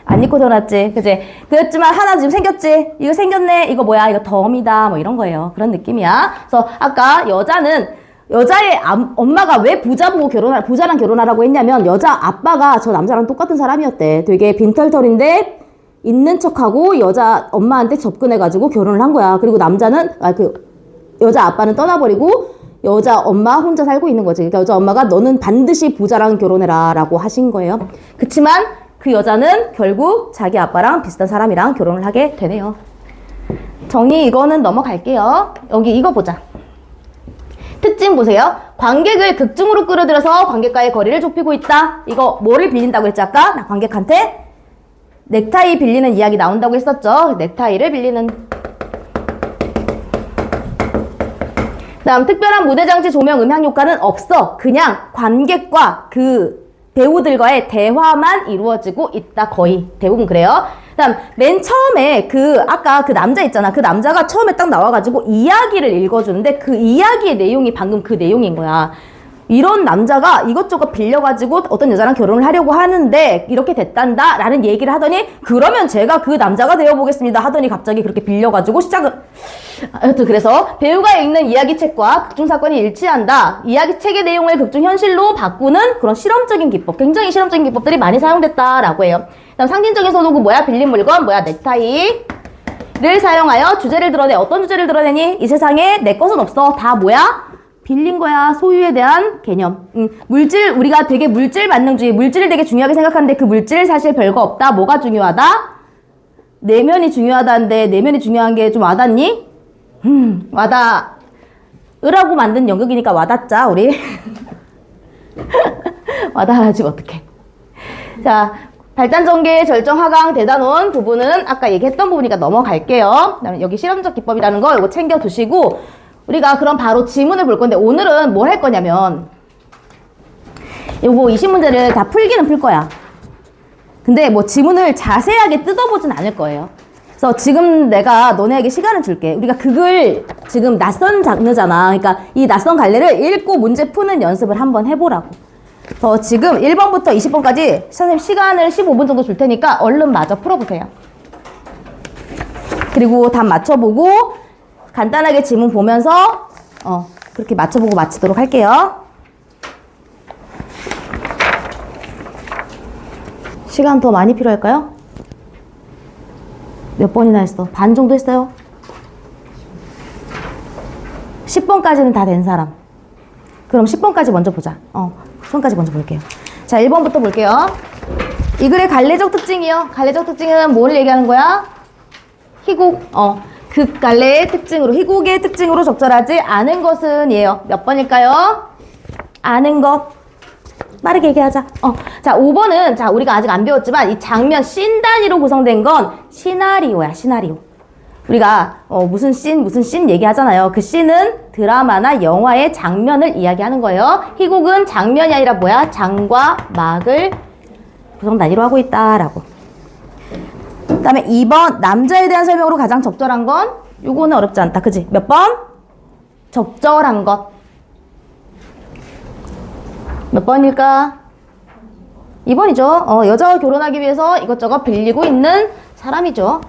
Speaker 1: 안 입고 태어났지. 그치? 그랬지만 하나 지금 생겼지? 이거 생겼네. 이거 뭐야? 이거 덤이다. 뭐 이런 거예요. 그런 느낌이야. 그래서 아까 여자의 엄마가 왜 부자랑 결혼하라고 했냐면 여자 아빠가 저 남자랑 똑같은 사람이었대. 되게 빈털털인데 있는 척하고 여자 엄마한테 접근해가지고 결혼을 한 거야. 그리고 남자는 여자 아빠는 떠나버리고 여자 엄마 혼자 살고 있는 거지. 그러니까 여자 엄마가 너는 반드시 부자랑 결혼해라 라고 하신 거예요. 그치만 그 여자는 결국 자기 아빠랑 비슷한 사람이랑 결혼을 하게 되네요. 정의 이거는 넘어갈게요. 여기 이거 보자. 특징 보세요. 관객을 극중으로 끌어들여서 관객과의 거리를 좁히고 있다. 이거 뭐를 빌린다고 했지 아까? 나 관객한테 넥타이 빌리는 이야기 나온다고 했었죠. 넥타이를 빌리는. 다음 특별한 무대장치 조명 음향 효과는 없어. 그냥 관객과 그 배우들과의 대화만 이루어지고 있다. 거의 대부분 그래요. 그다음 맨 처음에 아까 그 남자 있잖아. 그 남자가 처음에 딱 나와가지고 이야기를 읽어주는데 그 이야기의 내용이 방금 그 내용인 거야. 이런 남자가 이것저것 빌려가지고 어떤 여자랑 결혼을 하려고 하는데 이렇게 됐단다 라는 얘기를 하더니 그러면 제가 그 남자가 되어보겠습니다 하더니 갑자기 그렇게 빌려가지고 시작을 하여튼 그래서 배우가 읽는 이야기책과 극중사건이 일치한다. 이야기책의 내용을 극중현실로 바꾸는 그런 실험적인 기법, 굉장히 실험적인 기법들이 많이 사용됐다라고 해요. 그다음 상징적인 소도구 뭐야? 빌린 물건 뭐야? 넥타이를 사용하여 주제를 드러내. 어떤 주제를 드러내니? 이 세상에 내 것은 없어. 다 뭐야? 빌린 거야. 소유에 대한 개념. 물질, 우리가 되게 물질 만능주의, 물질을 되게 중요하게 생각하는데 그 물질 사실 별거 없다. 뭐가 중요하다? 내면이 중요하다는데 내면이 중요한 게 좀 와닿니? 와닿으라고 만든 연극이니까 와닿자, 우리. 와닿아야지 어떡해. 자, 발단 전개, 절정, 하강, 대단원 부분은 아까 얘기했던 부분이니까 넘어갈게요. 그다음에 여기 실험적 기법이라는 거 이거 챙겨두시고 우리가 그럼 바로 지문을 볼 건데 오늘은 뭘 할 거냐면 요거 20문제를 다 풀기는 풀 거야. 근데 뭐 지문을 자세하게 뜯어보진 않을 거예요. 그래서 지금 내가 너네에게 시간을 줄게. 우리가 극을 지금 낯선 장르잖아. 그러니까 이 낯선 갈래를 읽고 문제 푸는 연습을 한번 해보라고. 그래서 지금 1번부터 20번까지 선생님 시간을 15분 정도 줄 테니까 얼른 마저 풀어보세요. 그리고 답 맞춰보고 간단하게 지문 보면서 그렇게 맞춰보고 마치도록 할게요. 시간 더 많이 필요할까요? 몇 번이나 했어? 반 정도 했어요? 10번까지는 다 된 사람. 그럼 10번까지 먼저 보자. 10번까지 먼저 볼게요. 자, 1번부터 볼게요. 이 글의 갈래적 특징이요. 갈래적 특징은 뭘 얘기하는 거야? 희곡. 극갈래의 특징으로, 희곡의 특징으로 적절하지 않은 것은 얘요. 몇 번일까요? 아는 것. 빠르게 얘기하자. 자, 5번은, 자, 우리가 아직 안 배웠지만, 이 장면, 씬 단위로 구성된 건 시나리오야, 시나리오. 우리가, 무슨 씬 얘기하잖아요. 그 씬은 드라마나 영화의 장면을 이야기하는 거예요. 희곡은 장면이 아니라 뭐야? 장과 막을 구성 단위로 하고 있다라고. 그 다음에 2번 남자에 대한 설명으로 가장 적절한 건 요거는 어렵지 않다. 그치? 몇 번? 적절한 것. 몇 번일까? 2번이죠. 여자와 결혼하기 위해서 이것저것 빌리고 있는 사람이죠.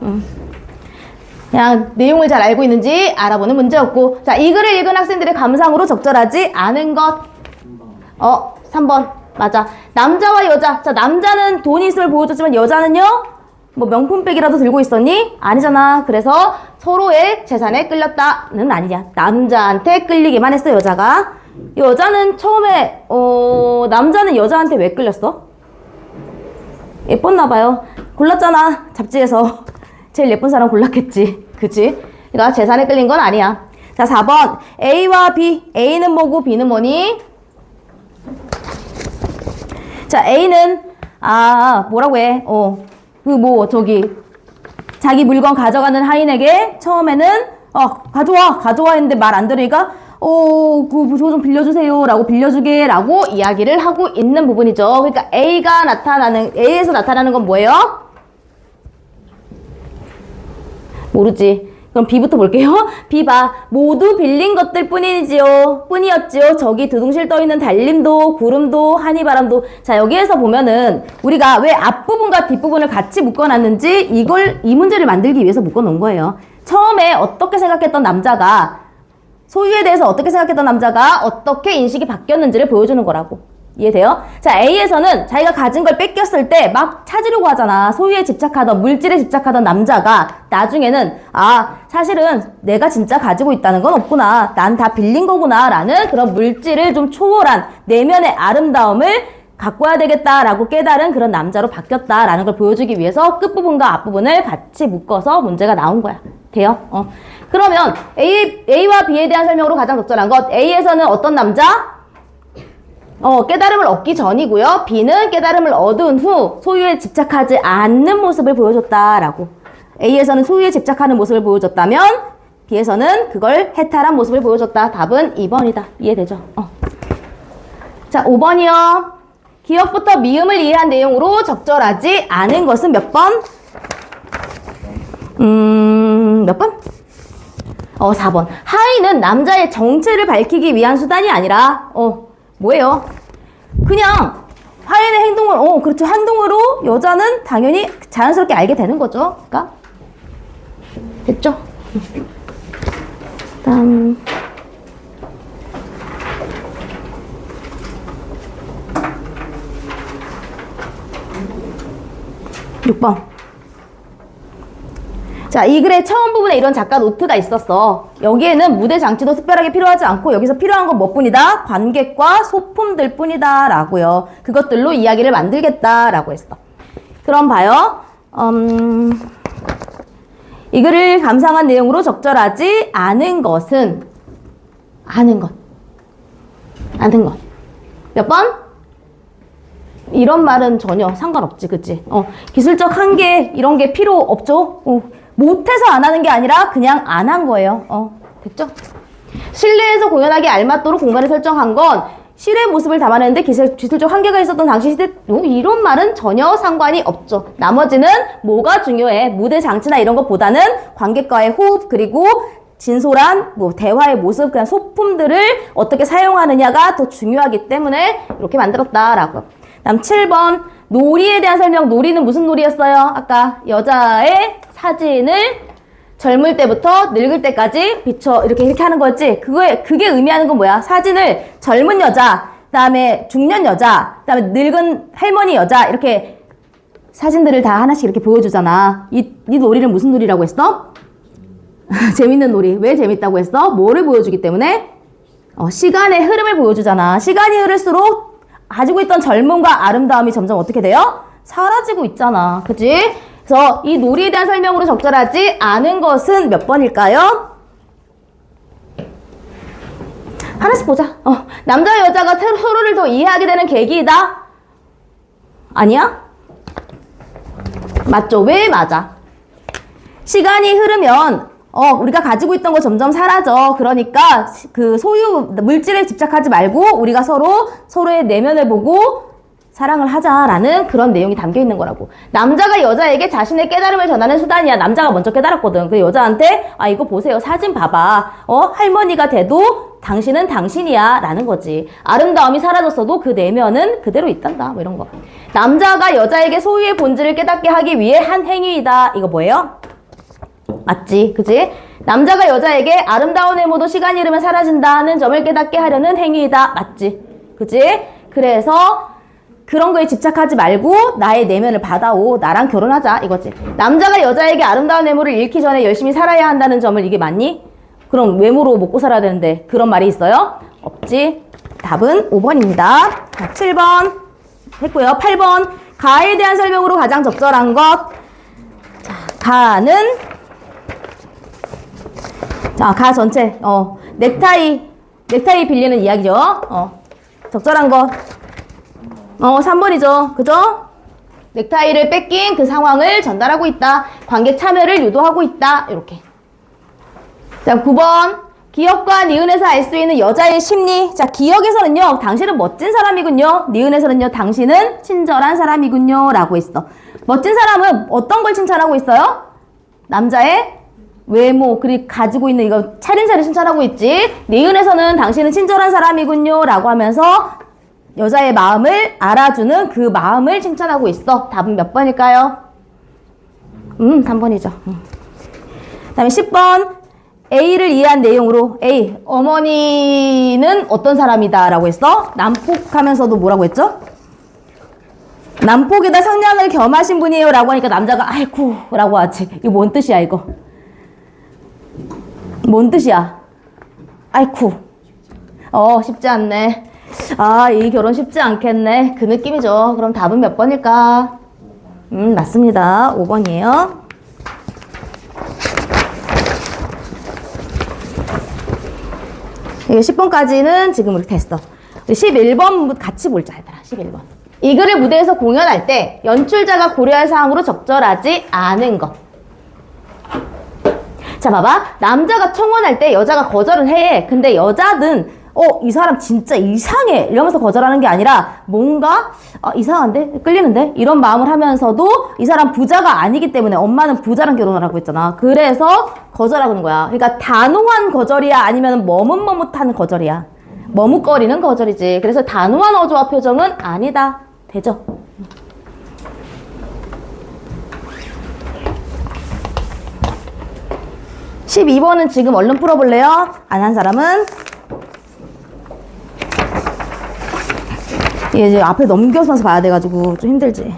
Speaker 1: 그냥 내용을 잘 알고 있는지 알아보는 문제였고, 자, 이 글을 읽은 학생들의 감상으로 적절하지 않은 것. 3번. 맞아. 남자와 여자. 자, 남자는 돈이 있음을 보여줬지만 여자는요? 뭐 명품백이라도 들고 있었니? 아니잖아. 그래서 서로의 재산에 끌렸다는 아니야. 남자한테 끌리기만 했어, 여자가. 여자는 처음에 남자는 여자한테 왜 끌렸어? 예뻤나 봐요. 골랐잖아. 잡지에서. 제일 예쁜 사람 골랐겠지. 그치? 그러니까 재산에 끌린 건 아니야. 자, 4번. A와 B. A는 뭐고 B는 뭐니? 자, A는 뭐라고 해? 자기 물건 가져가는 하인에게 처음에는 가져와 했는데 말 안 들으니까 그거 좀 빌려주세요 라고 빌려주게 라고 이야기를 하고 있는 부분이죠. 그러니까 A에서 나타나는 건 뭐예요? 모르지. 그럼 B부터 볼게요. B 봐. 모두 빌린 것들 뿐이었지요. 저기 두둥실 떠있는 달림도, 구름도, 한이바람도. 자, 여기에서 보면은 우리가 왜 앞부분과 뒷부분을 같이 묶어놨는지 이 문제를 만들기 위해서 묶어놓은 거예요. 처음에 어떻게 생각했던 남자가, 소유에 대해서 어떻게 생각했던 남자가 어떻게 인식이 바뀌었는지를 보여주는 거라고. 이해돼요? 자, A에서는 자기가 가진 걸 뺏겼을 때 막 찾으려고 하잖아. 소유에 집착하던, 물질에 집착하던 남자가 나중에는 사실은 내가 진짜 가지고 있다는 건 없구나. 난 다 빌린 거구나. 라는 그런 물질을 좀 초월한 내면의 아름다움을 가꿔야 되겠다라고 깨달은 그런 남자로 바뀌었다라는 걸 보여주기 위해서 끝부분과 앞부분을 같이 묶어서 문제가 나온 거야. 돼요? 그러면 A와 B에 대한 설명으로 가장 적절한 것. A에서는 어떤 남자? 깨달음을 얻기 전이고요. B는 깨달음을 얻은 후 소유에 집착하지 않는 모습을 보여줬다라고. A에서는 소유에 집착하는 모습을 보여줬다면 B에서는 그걸 해탈한 모습을 보여줬다. 답은 2번이다. 이해되죠? 자, 5번이요. 기억부터 미음을 이해한 내용으로 적절하지 않은 것은 몇 번? 몇 번? 4번. 하인은 남자의 정체를 밝히기 위한 수단이 아니라, 뭐예요? 그냥 하인의 행동을, 그렇죠. 행동으로 여자는 당연히 자연스럽게 알게 되는 거죠. 그러니까. 됐죠? 다음. 6번. 자, 이 글의 처음 부분에 이런 작가 노트가 있었어. 여기에는 무대 장치도 특별하게 필요하지 않고 여기서 필요한 건 뭐뿐이다? 관객과 소품들 뿐이다 라고요. 그것들로 이야기를 만들겠다 라고 했어. 그럼 봐요. 이 글을 감상한 내용으로 적절하지 않은 것은 아는 것. 몇 번? 이런 말은 전혀 상관없지, 그치? 기술적 한계, 이런 게 필요 없죠? 못해서 안 하는 게 아니라 그냥 안 한 거예요. 됐죠? 실내에서 공연하기 알맞도록 공간을 설정한 건 실의 모습을 담아내는데 기술적 한계가 있었던 당시 시대, 이런 말은 전혀 상관이 없죠. 나머지는 뭐가 중요해? 무대 장치나 이런 것보다는 관객과의 호흡, 그리고 진솔한 대화의 모습, 그냥 소품들을 어떻게 사용하느냐가 더 중요하기 때문에 이렇게 만들었다라고. 다음 7번. 놀이에 대한 설명. 놀이는 무슨 놀이였어요? 아까 여자의 사진을 젊을 때부터 늙을 때까지 이렇게 하는 거였지? 그게 의미하는 건 뭐야? 사진을 젊은 여자, 그 다음에 중년 여자, 그 다음에 늙은 할머니 여자, 이렇게 사진들을 다 하나씩 이렇게 보여주잖아. 이 놀이를 무슨 놀이라고 했어? 재밌는 놀이. 왜 재밌다고 했어? 뭐를 보여주기 때문에? 시간의 흐름을 보여주잖아. 시간이 흐를수록 가지고 있던 젊음과 아름다움이 점점 어떻게 돼요? 사라지고 있잖아. 그치? 그래서 이 놀이에 대한 설명으로 적절하지 않은 것은 몇 번일까요? 하나씩 보자. 남자와 여자가 서로를 더 이해하게 되는 계기이다? 아니야? 맞죠? 왜 맞아? 시간이 흐르면 우리가 가지고 있던 거 점점 사라져. 그러니까 그 소유 물질에 집착하지 말고 우리가 서로의 내면을 보고 사랑을 하자라는 그런 내용이 담겨 있는 거라고. 남자가 여자에게 자신의 깨달음을 전하는 수단이야. 남자가 먼저 깨달았거든. 그 여자한테 이거 보세요. 사진 봐봐. 할머니가 돼도 당신은 당신이야 라는 거지. 아름다움이 사라졌어도 그 내면은 그대로 있단다. 뭐 이런 거. 남자가 여자에게 소유의 본질을 깨닫게 하기 위해 한 행위이다. 이거 뭐예요? 맞지? 그치? 남자가 여자에게 아름다운 외모도 시간이 흐르면 사라진다는 점을 깨닫게 하려는 행위이다. 맞지? 그치? 그래서 그런 거에 집착하지 말고 나의 내면을 받아오. 나랑 결혼하자. 이거지. 남자가 여자에게 아름다운 외모를 잃기 전에 열심히 살아야 한다는 점을 이게 맞니? 그럼 외모로 먹고 살아야 되는데 그런 말이 있어요? 없지. 답은 5번입니다. 7번 했고요. 8번. 가에 대한 설명으로 가장 적절한 것. 자, 가 전체. 넥타이 빌리는 이야기죠. 적절한 것. 3번이죠. 그죠? 넥타이를 뺏긴 그 상황을 전달하고 있다. 관객 참여를 유도하고 있다. 이렇게. 자, 9번. 기억과 니은에서 알 수 있는 여자의 심리. 자, 기억에서는요, 당신은 멋진 사람이군요. 니은에서는요, 당신은 친절한 사람이군요. 라고 했어. 멋진 사람은 어떤 걸 칭찬하고 있어요? 남자의 외모, 그리고 가지고 있는 이거 차림새를 칭찬하고 있지. 니은에서는 당신은 친절한 사람이군요. 라고 하면서 여자의 마음을 알아주는 그 마음을 칭찬하고 있어. 답은 몇 번일까요? 3번이죠. 그 다음에 10번. A를 이해한 내용으로 A, 어머니는 어떤 사람이다 라고 했어? 난폭하면서도 뭐라고 했죠? 난폭에다 성량을 겸하신 분이에요 라고 하니까 남자가 아이쿠 라고 하지. 이거 뭔 뜻이야 이거? 뭔 뜻이야? 아이쿠. 쉽지 않네. 아, 이 결혼 쉽지 않겠네. 그 느낌이죠. 그럼 답은 몇 번일까? 맞습니다. 5번이에요. 이거 10번까지는 지금 우리 됐어. 11번 같이 보자, 얘들아. 11번. 이 글을 무대에서 공연할 때 연출자가 고려할 사항으로 적절하지 않은 것. 자, 봐봐. 남자가 청혼할 때 여자가 거절을 해. 근데 여자는 이 사람 진짜 이상해 이러면서 거절하는 게 아니라 뭔가 이상한데? 끌리는데? 이런 마음을 하면서도 이 사람 부자가 아니기 때문에 엄마는 부자랑 결혼을 하고 있잖아. 그래서 거절하는 거야. 그러니까 단호한 거절이야? 아니면 머뭇머뭇한 거절이야? 머뭇거리는 거절이지. 그래서 단호한 어조와 표정은 아니다. 되죠? 12번은 지금 얼른 풀어볼래요? 안 한 사람은? 이게 이제 앞에 넘겨서 봐야 돼가지고 좀 힘들지.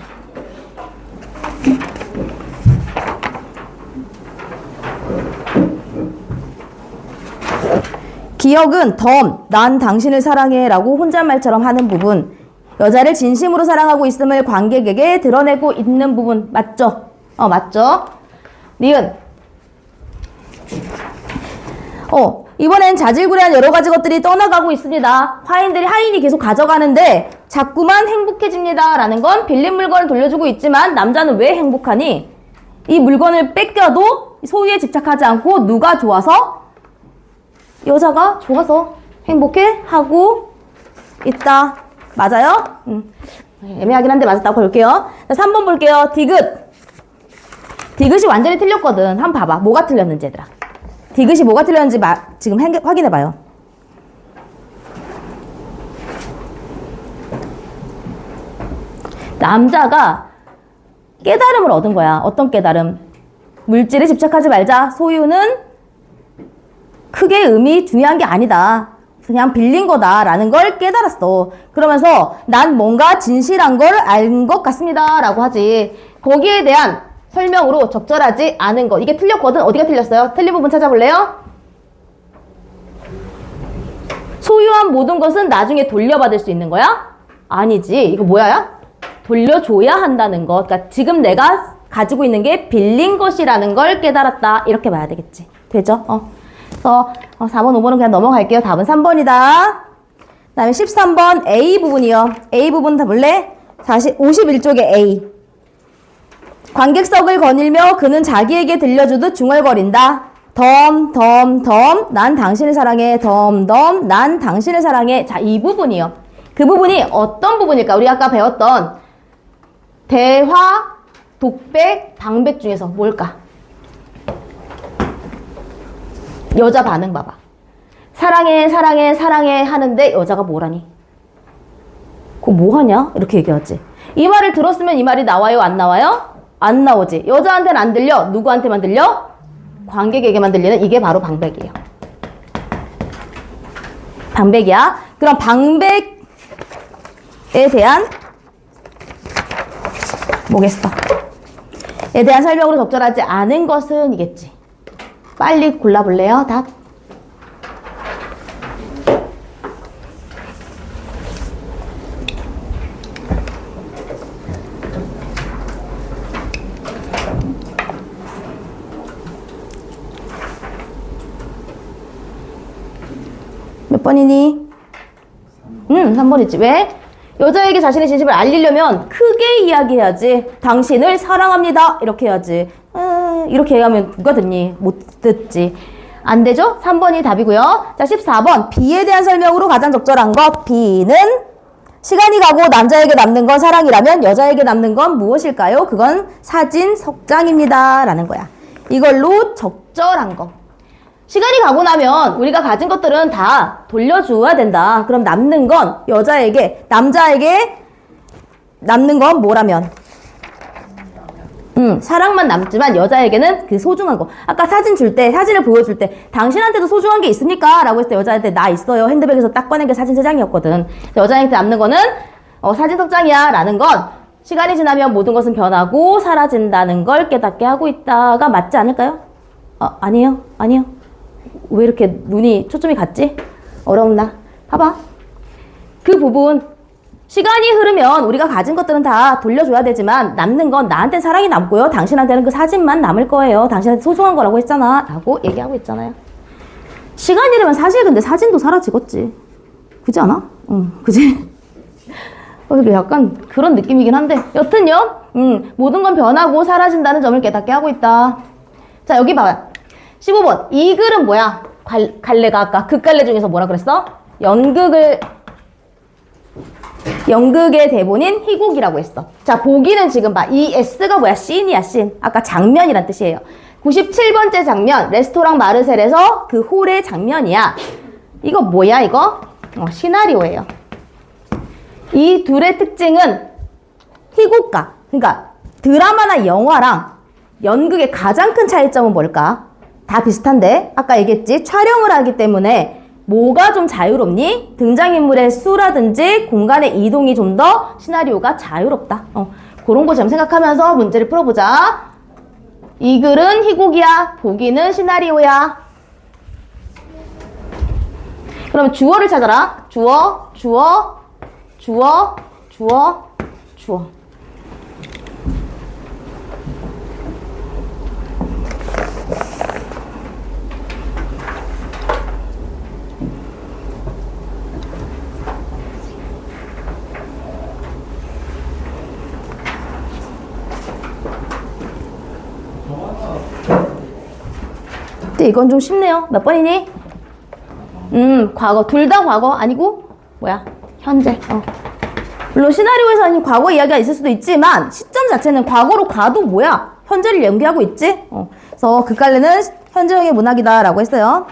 Speaker 1: 기억은 덤, 난 당신을 사랑해 라고 혼잣말처럼 하는 부분. 여자를 진심으로 사랑하고 있음을 관객에게 드러내고 있는 부분. 맞죠? 맞죠? 니은. 이번엔 자질구레한 여러 가지 것들이 떠나가고 있습니다. 하인이 계속 가져가는데 자꾸만 행복해집니다. 라는 건 빌린 물건을 돌려주고 있지만 남자는 왜 행복하니? 이 물건을 뺏겨도 소유에 집착하지 않고 누가 좋아서? 여자가 좋아서 행복해하고 있다. 맞아요? 애매하긴 한데 맞았다고 볼게요. 자, 3번 볼게요. 디귿. 디귿이 완전히 틀렸거든. 한번 봐봐. 뭐가 틀렸는지 얘들아. 디귿이 뭐가 틀렸는지 지금 확인해봐요. 남자가 깨달음을 얻은 거야. 어떤 깨달음? 물질에 집착하지 말자. 소유는 크게 의미 중요한 게 아니다. 그냥 빌린 거다라는 걸 깨달았어. 그러면서 난 뭔가 진실한 걸 알 것 같습니다. 라고 하지. 거기에 대한 설명으로 적절하지 않은 것. 이게 틀렸거든. 어디가 틀렸어요? 틀린 부분 찾아볼래요? 소유한 모든 것은 나중에 돌려받을 수 있는 거야? 아니지. 이거 뭐야? 돌려줘야 한다는 것. 그러니까 지금 내가 가지고 있는 게 빌린 것이라는 걸 깨달았다. 이렇게 봐야 되겠지. 되죠? 그래서 4번, 5번은 그냥 넘어갈게요. 답은 3번이다. 그 다음에 13번 A 부분이요. A 부분 다 볼래? 51쪽에 A. 관객석을 거닐며 그는 자기에게 들려주듯 중얼거린다. 덤, 난 당신을 사랑해. 덤, 난 당신을 사랑해. 자, 이 부분이요. 그 부분이 어떤 부분일까? 우리 아까 배웠던 대화, 독백, 방백 중에서 뭘까? 여자 반응 봐봐. 사랑해, 사랑해, 사랑해 하는데 여자가 뭐라니? 그거 뭐하냐? 이렇게 얘기하지. 이 말을 들었으면 이 말이 나와요? 안 나와요? 안 나오지. 여자한테는 안 들려. 누구한테만 들려? 관객에게만 들리는 이게 바로 방백이에요. 방백이야. 그럼 방백에 대한 뭐겠어? 에 대한 설명으로 적절하지 않은 것은 이겠지. 빨리 골라볼래요? 답. 몇 번이니? 3번이지. 왜? 여자에게 자신의 진심을 알리려면 크게 이야기해야지. 당신을 사랑합니다. 이렇게 해야지. 이렇게 얘기하면 누가 듣니? 못 듣지. 안 되죠? 3번이 답이고요. 자, 14번. B에 대한 설명으로 가장 적절한 것. B는 시간이 가고 남자에게 남는 건 사랑이라면 여자에게 남는 건 무엇일까요? 그건 사진 석장입니다. 라는 거야. 이걸로 적절한 거. 시간이 가고 나면 우리가 가진 것들은 다 돌려줘야 된다. 그럼 남는 건 남자에게 남는 건 뭐라면? 사랑만 남지만 여자에게는 그 소중한 거. 아까 사진을 보여줄 때 당신한테도 소중한 게 있습니까? 라고 했을 때 여자한테 나 있어요. 핸드백에서 딱 꺼낸 게 사진 3장이었거든. 여자한테 남는 거는 사진 석장이야 라는 건 시간이 지나면 모든 것은 변하고 사라진다는 걸 깨닫게 하고 있다가 맞지 않을까요? 아니에요. 왜 이렇게 눈이 초점이 갔지? 어려웠나? 봐봐. 그 부분 시간이 흐르면 우리가 가진 것들은 다 돌려줘야 되지만 남는 건 나한테 사랑이 남고요. 당신한테는 그 사진만 남을 거예요. 당신한테 소중한 거라고 했잖아. 라고 얘기하고 있잖아요. 시간이 흐르면 사실 근데 사진도 사라지겠지. 그지 않아? 응, 그지? 약간 그런 느낌이긴 한데 여튼요. 모든 건 변하고 사라진다는 점을 깨닫게 하고 있다. 자, 여기 봐봐요. 15번. 이 글은 뭐야? 갈래가 아까 극갈래 중에서 뭐라 그랬어? 연극의 대본인 희곡이라고 했어. 자, 보기는 지금 봐. 이 S가 뭐야? 씬이야, 씬. 아까 장면이란 뜻이에요. 97번째 장면, 레스토랑 마르셀에서 그 홀의 장면이야. 이거 뭐야, 이거? 시나리오예요. 이 둘의 특징은 희곡가. 그러니까 드라마나 영화랑 연극의 가장 큰 차이점은 뭘까? 다 비슷한데 아까 얘기했지? 촬영을 하기 때문에 뭐가 좀 자유롭니? 등장인물의 수라든지 공간의 이동이 좀 더 시나리오가 자유롭다. 그런 거 좀 생각하면서 문제를 풀어보자. 이 글은 희곡이야. 보기는 시나리오야. 그럼 주어를 찾아라. 주어. 근데 이건 좀 쉽네요. 몇 번이니? 과거. 둘 다 과거 아니고 뭐야? 현재. 물론 시나리오에서는 과거 이야기가 있을 수도 있지만 시점 자체는 과거로 가도 뭐야? 현재를 연기하고 있지? 그래서 극갈래는 현재형의 문학이다라고 했어요.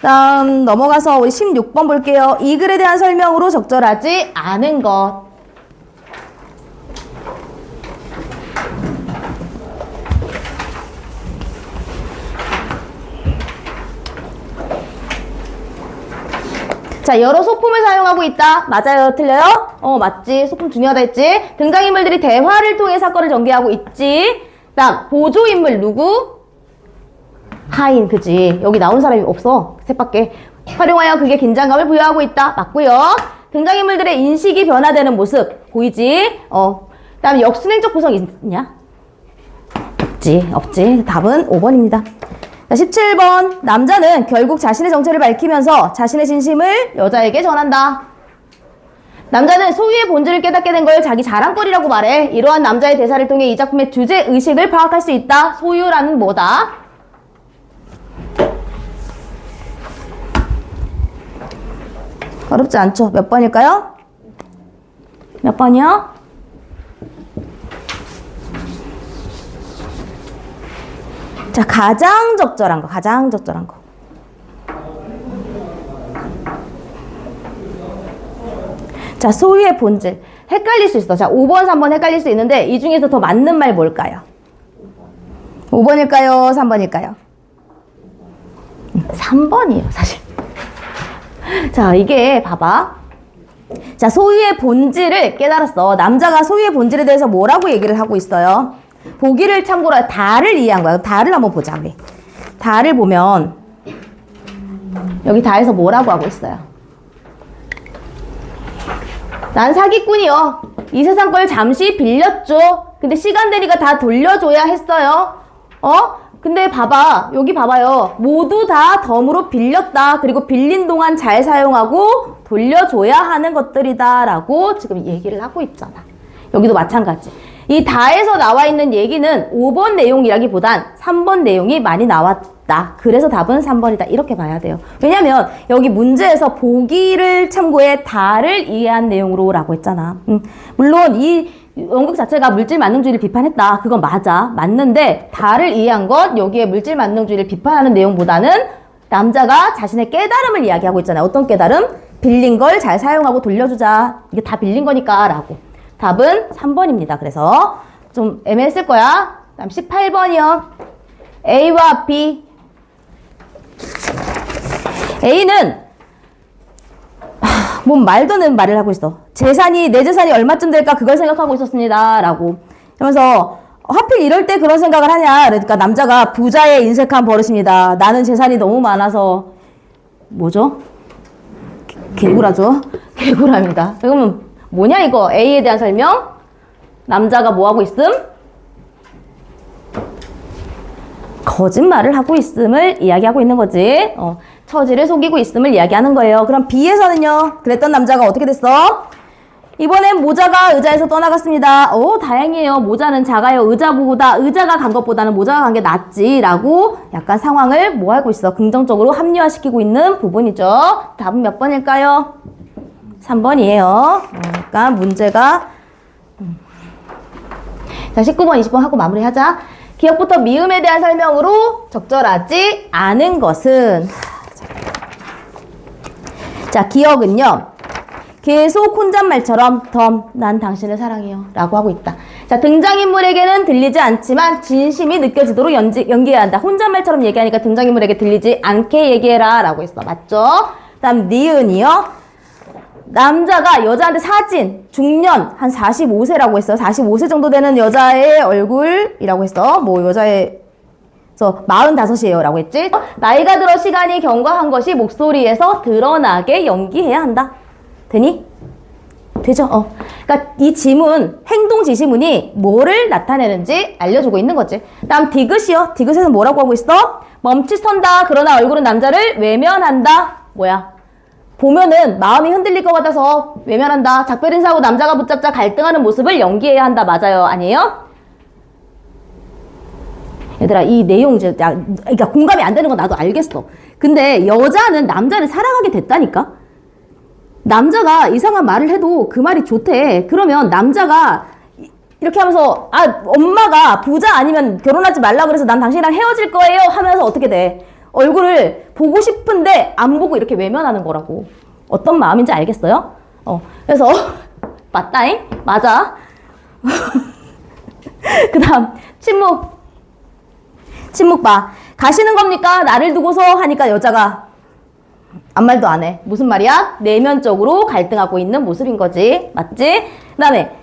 Speaker 1: 다음 넘어가서 우리 16번 볼게요. 이 글에 대한 설명으로 적절하지 않은 것. 자, 여러 소품을 사용하고 있다. 맞아요? 틀려요? 맞지. 소품 중요하다 했지. 등장인물들이 대화를 통해 사건을 전개하고 있지. 다음, 보조인물 누구? 하인, 그지. 여기 나온 사람이 없어. 셋밖에. 활용하여 그게 긴장감을 부여하고 있다. 맞고요. 등장인물들의 인식이 변화되는 모습. 보이지? 다음, 역순행적 구성이 있냐? 없지. 답은 5번입니다. 자, 17번. 남자는 결국 자신의 정체를 밝히면서 자신의 진심을 여자에게 전한다. 남자는 소유의 본질을 깨닫게 된 걸 자기 자랑거리라고 말해. 이러한 남자의 대사를 통해 이 작품의 주제의식을 파악할 수 있다. 소유라는 뭐다? 어렵지 않죠? 몇 번일까요? 몇 번이요? 자, 가장 적절한 거. 자, 소유의 본질. 헷갈릴 수 있어. 자, 5번, 3번 헷갈릴 수 있는데 이 중에서 더 맞는 말 뭘까요? 5번일까요? 3번일까요? 3번이에요, 사실. 자, 이게 봐봐. 자, 소유의 본질을 깨달았어. 남자가 소유의 본질에 대해서 뭐라고 얘기를 하고 있어요? 보기를 참고로 다를 이해한 거야. 다를 한번 보자, 우리. 다를 보면 여기 다에서 뭐라고 하고 있어요? 난 사기꾼이요. 이 세상 걸 잠시 빌렸죠. 근데 시간 되니까 다 돌려줘야 했어요. 근데 봐봐. 여기 봐봐요. 모두 다 덤으로 빌렸다. 그리고 빌린 동안 잘 사용하고 돌려줘야 하는 것들이다. 라고 지금 얘기를 하고 있잖아. 여기도 마찬가지. 이 다에서 나와 있는 얘기는 5번 내용이라기보단 3번 내용이 많이 나왔다. 그래서 답은 3번이다. 이렇게 봐야 돼요. 왜냐면 여기 문제에서 보기를 참고해 다를 이해한 내용으로 라고 했잖아. 물론 이 연극 자체가 물질 만능주의를 비판했다. 그건 맞아. 맞는데 다를 이해한 것, 여기에 물질 만능주의를 비판하는 내용보다는 남자가 자신의 깨달음을 이야기하고 있잖아요. 어떤 깨달음? 빌린 걸 잘 사용하고 돌려주자. 이게 다 빌린 거니까 라고. 답은 3번입니다. 그래서 좀 애매했을 거야. 다음 18번이요. A와 B. A는 뭔 말도 안 말을 하고 있어. 내 재산이 얼마쯤 될까 그걸 생각하고 있었습니다. 라고. 그러면서 하필 이럴 때 그런 생각을 하냐. 그러니까 남자가 부자의 인색한 버릇입니다. 나는 재산이 너무 많아서 뭐죠? 개구라죠. 개구라입니다. 그러면 뭐냐 이거? A에 대한 설명. 남자가 뭐 하고 있음? 거짓말을 하고 있음을 이야기하고 있는 거지. 처지를 속이고 있음을 이야기하는 거예요. 그럼 B에서는요. 그랬던 남자가 어떻게 됐어? 이번엔 모자가 의자에서 떠나갔습니다. 다행이에요. 모자는 작아요. 의자가 간 것보다는 모자가 간 게 낫지 라고 약간 상황을 뭐 하고 있어? 긍정적으로 합리화시키고 있는 부분이죠. 답은 몇 번일까요? 3번이에요. 그러니까 문제가 자, 19번, 20번 하고 마무리하자. 기억부터 미음에 대한 설명으로 적절하지 않은 것은 자, 기억은요. 계속 혼잣말처럼 난 당신을 사랑해요 라고 하고 있다. 자, 등장인물에게는 들리지 않지만 진심이 느껴지도록 연기해야 한다. 혼잣말처럼 얘기하니까 등장인물에게 들리지 않게 얘기해라 라고 했어. 맞죠? 다음 니은이요. 남자가 여자한테 사진, 중년, 한 45세라고 했어. 45세 정도 되는 여자의 얼굴이라고 했어. 뭐 여자의 45이에요 라고 했지. 나이가 들어 시간이 경과한 것이 목소리에서 드러나게 연기해야 한다. 되니? 되죠? 그러니까 이 지문, 행동 지시문이 뭐를 나타내는지 알려주고 있는 거지. 다음 디귿이요. 디귿에서 뭐라고 하고 있어? 멈칫선다. 그러나 얼굴은 남자를 외면한다. 뭐야? 보면은 마음이 흔들릴 것 같아서 외면한다. 작별 인사하고 남자가 붙잡자 갈등하는 모습을 연기해야 한다. 맞아요? 아니에요? 얘들아, 이 내용 이제 그러니까 공감이 안 되는 건 나도 알겠어. 근데 여자는 남자를 사랑하게 됐다니까? 남자가 이상한 말을 해도 그 말이 좋대. 그러면 남자가 이렇게 하면서 엄마가 부자 아니면 결혼하지 말라 그래서 난 당신이랑 헤어질 거예요 하면서 어떻게 돼? 얼굴을 보고 싶은데 안 보고 이렇게 외면하는 거라고. 어떤 마음인지 알겠어요? 그래서 맞다잉? 맞아. 그 다음 침묵 봐. 가시는 겁니까? 나를 두고서 하니까 여자가 아무 말도 안 해. 무슨 말이야? 내면적으로 갈등하고 있는 모습인 거지. 맞지? 그 다음에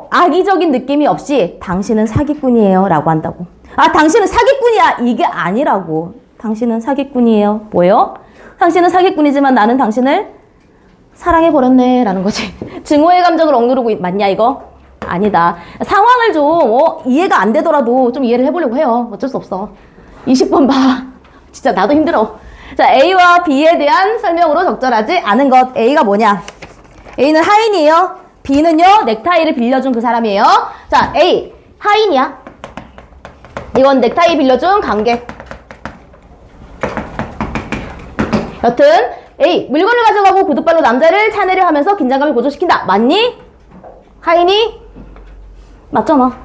Speaker 1: 악의적인 느낌이 없이 당신은 사기꾼이에요 라고 한다고. 당신은 사기꾼이야 이게 아니라고. 당신은 사기꾼이에요. 뭐예요? 당신은 사기꾼이지만 나는 당신을 사랑해버렸네 라는 거지. 증오의 감정을 억누르고 맞냐 이거? 아니다. 상황을 좀 이해가 안 되더라도 좀 이해를 해보려고 해요. 어쩔 수 없어. 20번 봐. 진짜 나도 힘들어. 자, A와 B에 대한 설명으로 적절하지 않은 것. A가 뭐냐? A는 하인이에요. B는요, 넥타이를 빌려준 그 사람이에요. 자, A, 하인이야. 이건 넥타이 빌려준 관객. 여튼 A, 물건을 가져가고 구둣발로 남자를 차내려 하면서 긴장감을 고조시킨다. 맞니? 하인이? 맞잖아.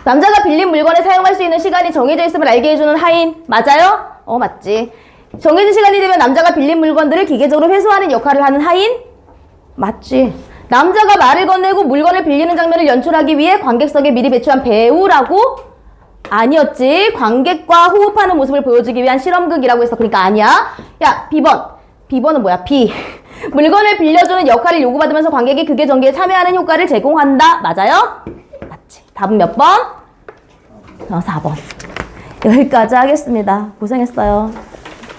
Speaker 1: 남자가 빌린 물건을 사용할 수 있는 시간이 정해져 있음을 알게 해주는 하인. 맞아요? 맞지. 정해진 시간이 되면 남자가 빌린 물건들을 기계적으로 회수하는 역할을 하는 하인? 맞지. 남자가 말을 건네고 물건을 빌리는 장면을 연출하기 위해 관객석에 미리 배치한 배우라고? 아니었지. 관객과 호흡하는 모습을 보여주기 위한 실험극이라고 했어. 그러니까 아니야. 야, B번은 뭐야? B. 물건을 빌려주는 역할을 요구받으면서 관객이 극의 전개에 참여하는 효과를 제공한다. 맞아요? 맞지. 답은 몇 번? 4번. 여기까지 하겠습니다. 고생했어요.